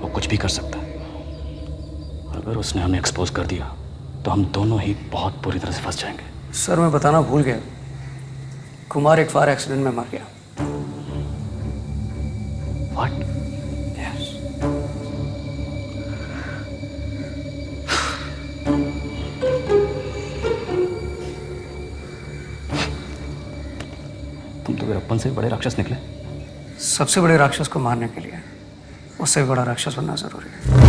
वो कुछ भी कर सकता है। अगर उसने हमें एक्सपोज कर दिया तो हम दोनों ही बहुत बुरी तरह से फंस जाएंगे। सर मैं बताना भूल गया, कुमार एक फायर एक्सीडेंट में मर गया। What? Yes. तुम तो वीरप्पन से बड़े राक्षस निकले। सबसे बड़े राक्षस को मारने के लिए उससे भी बड़ा राक्षस बनना जरूरी है।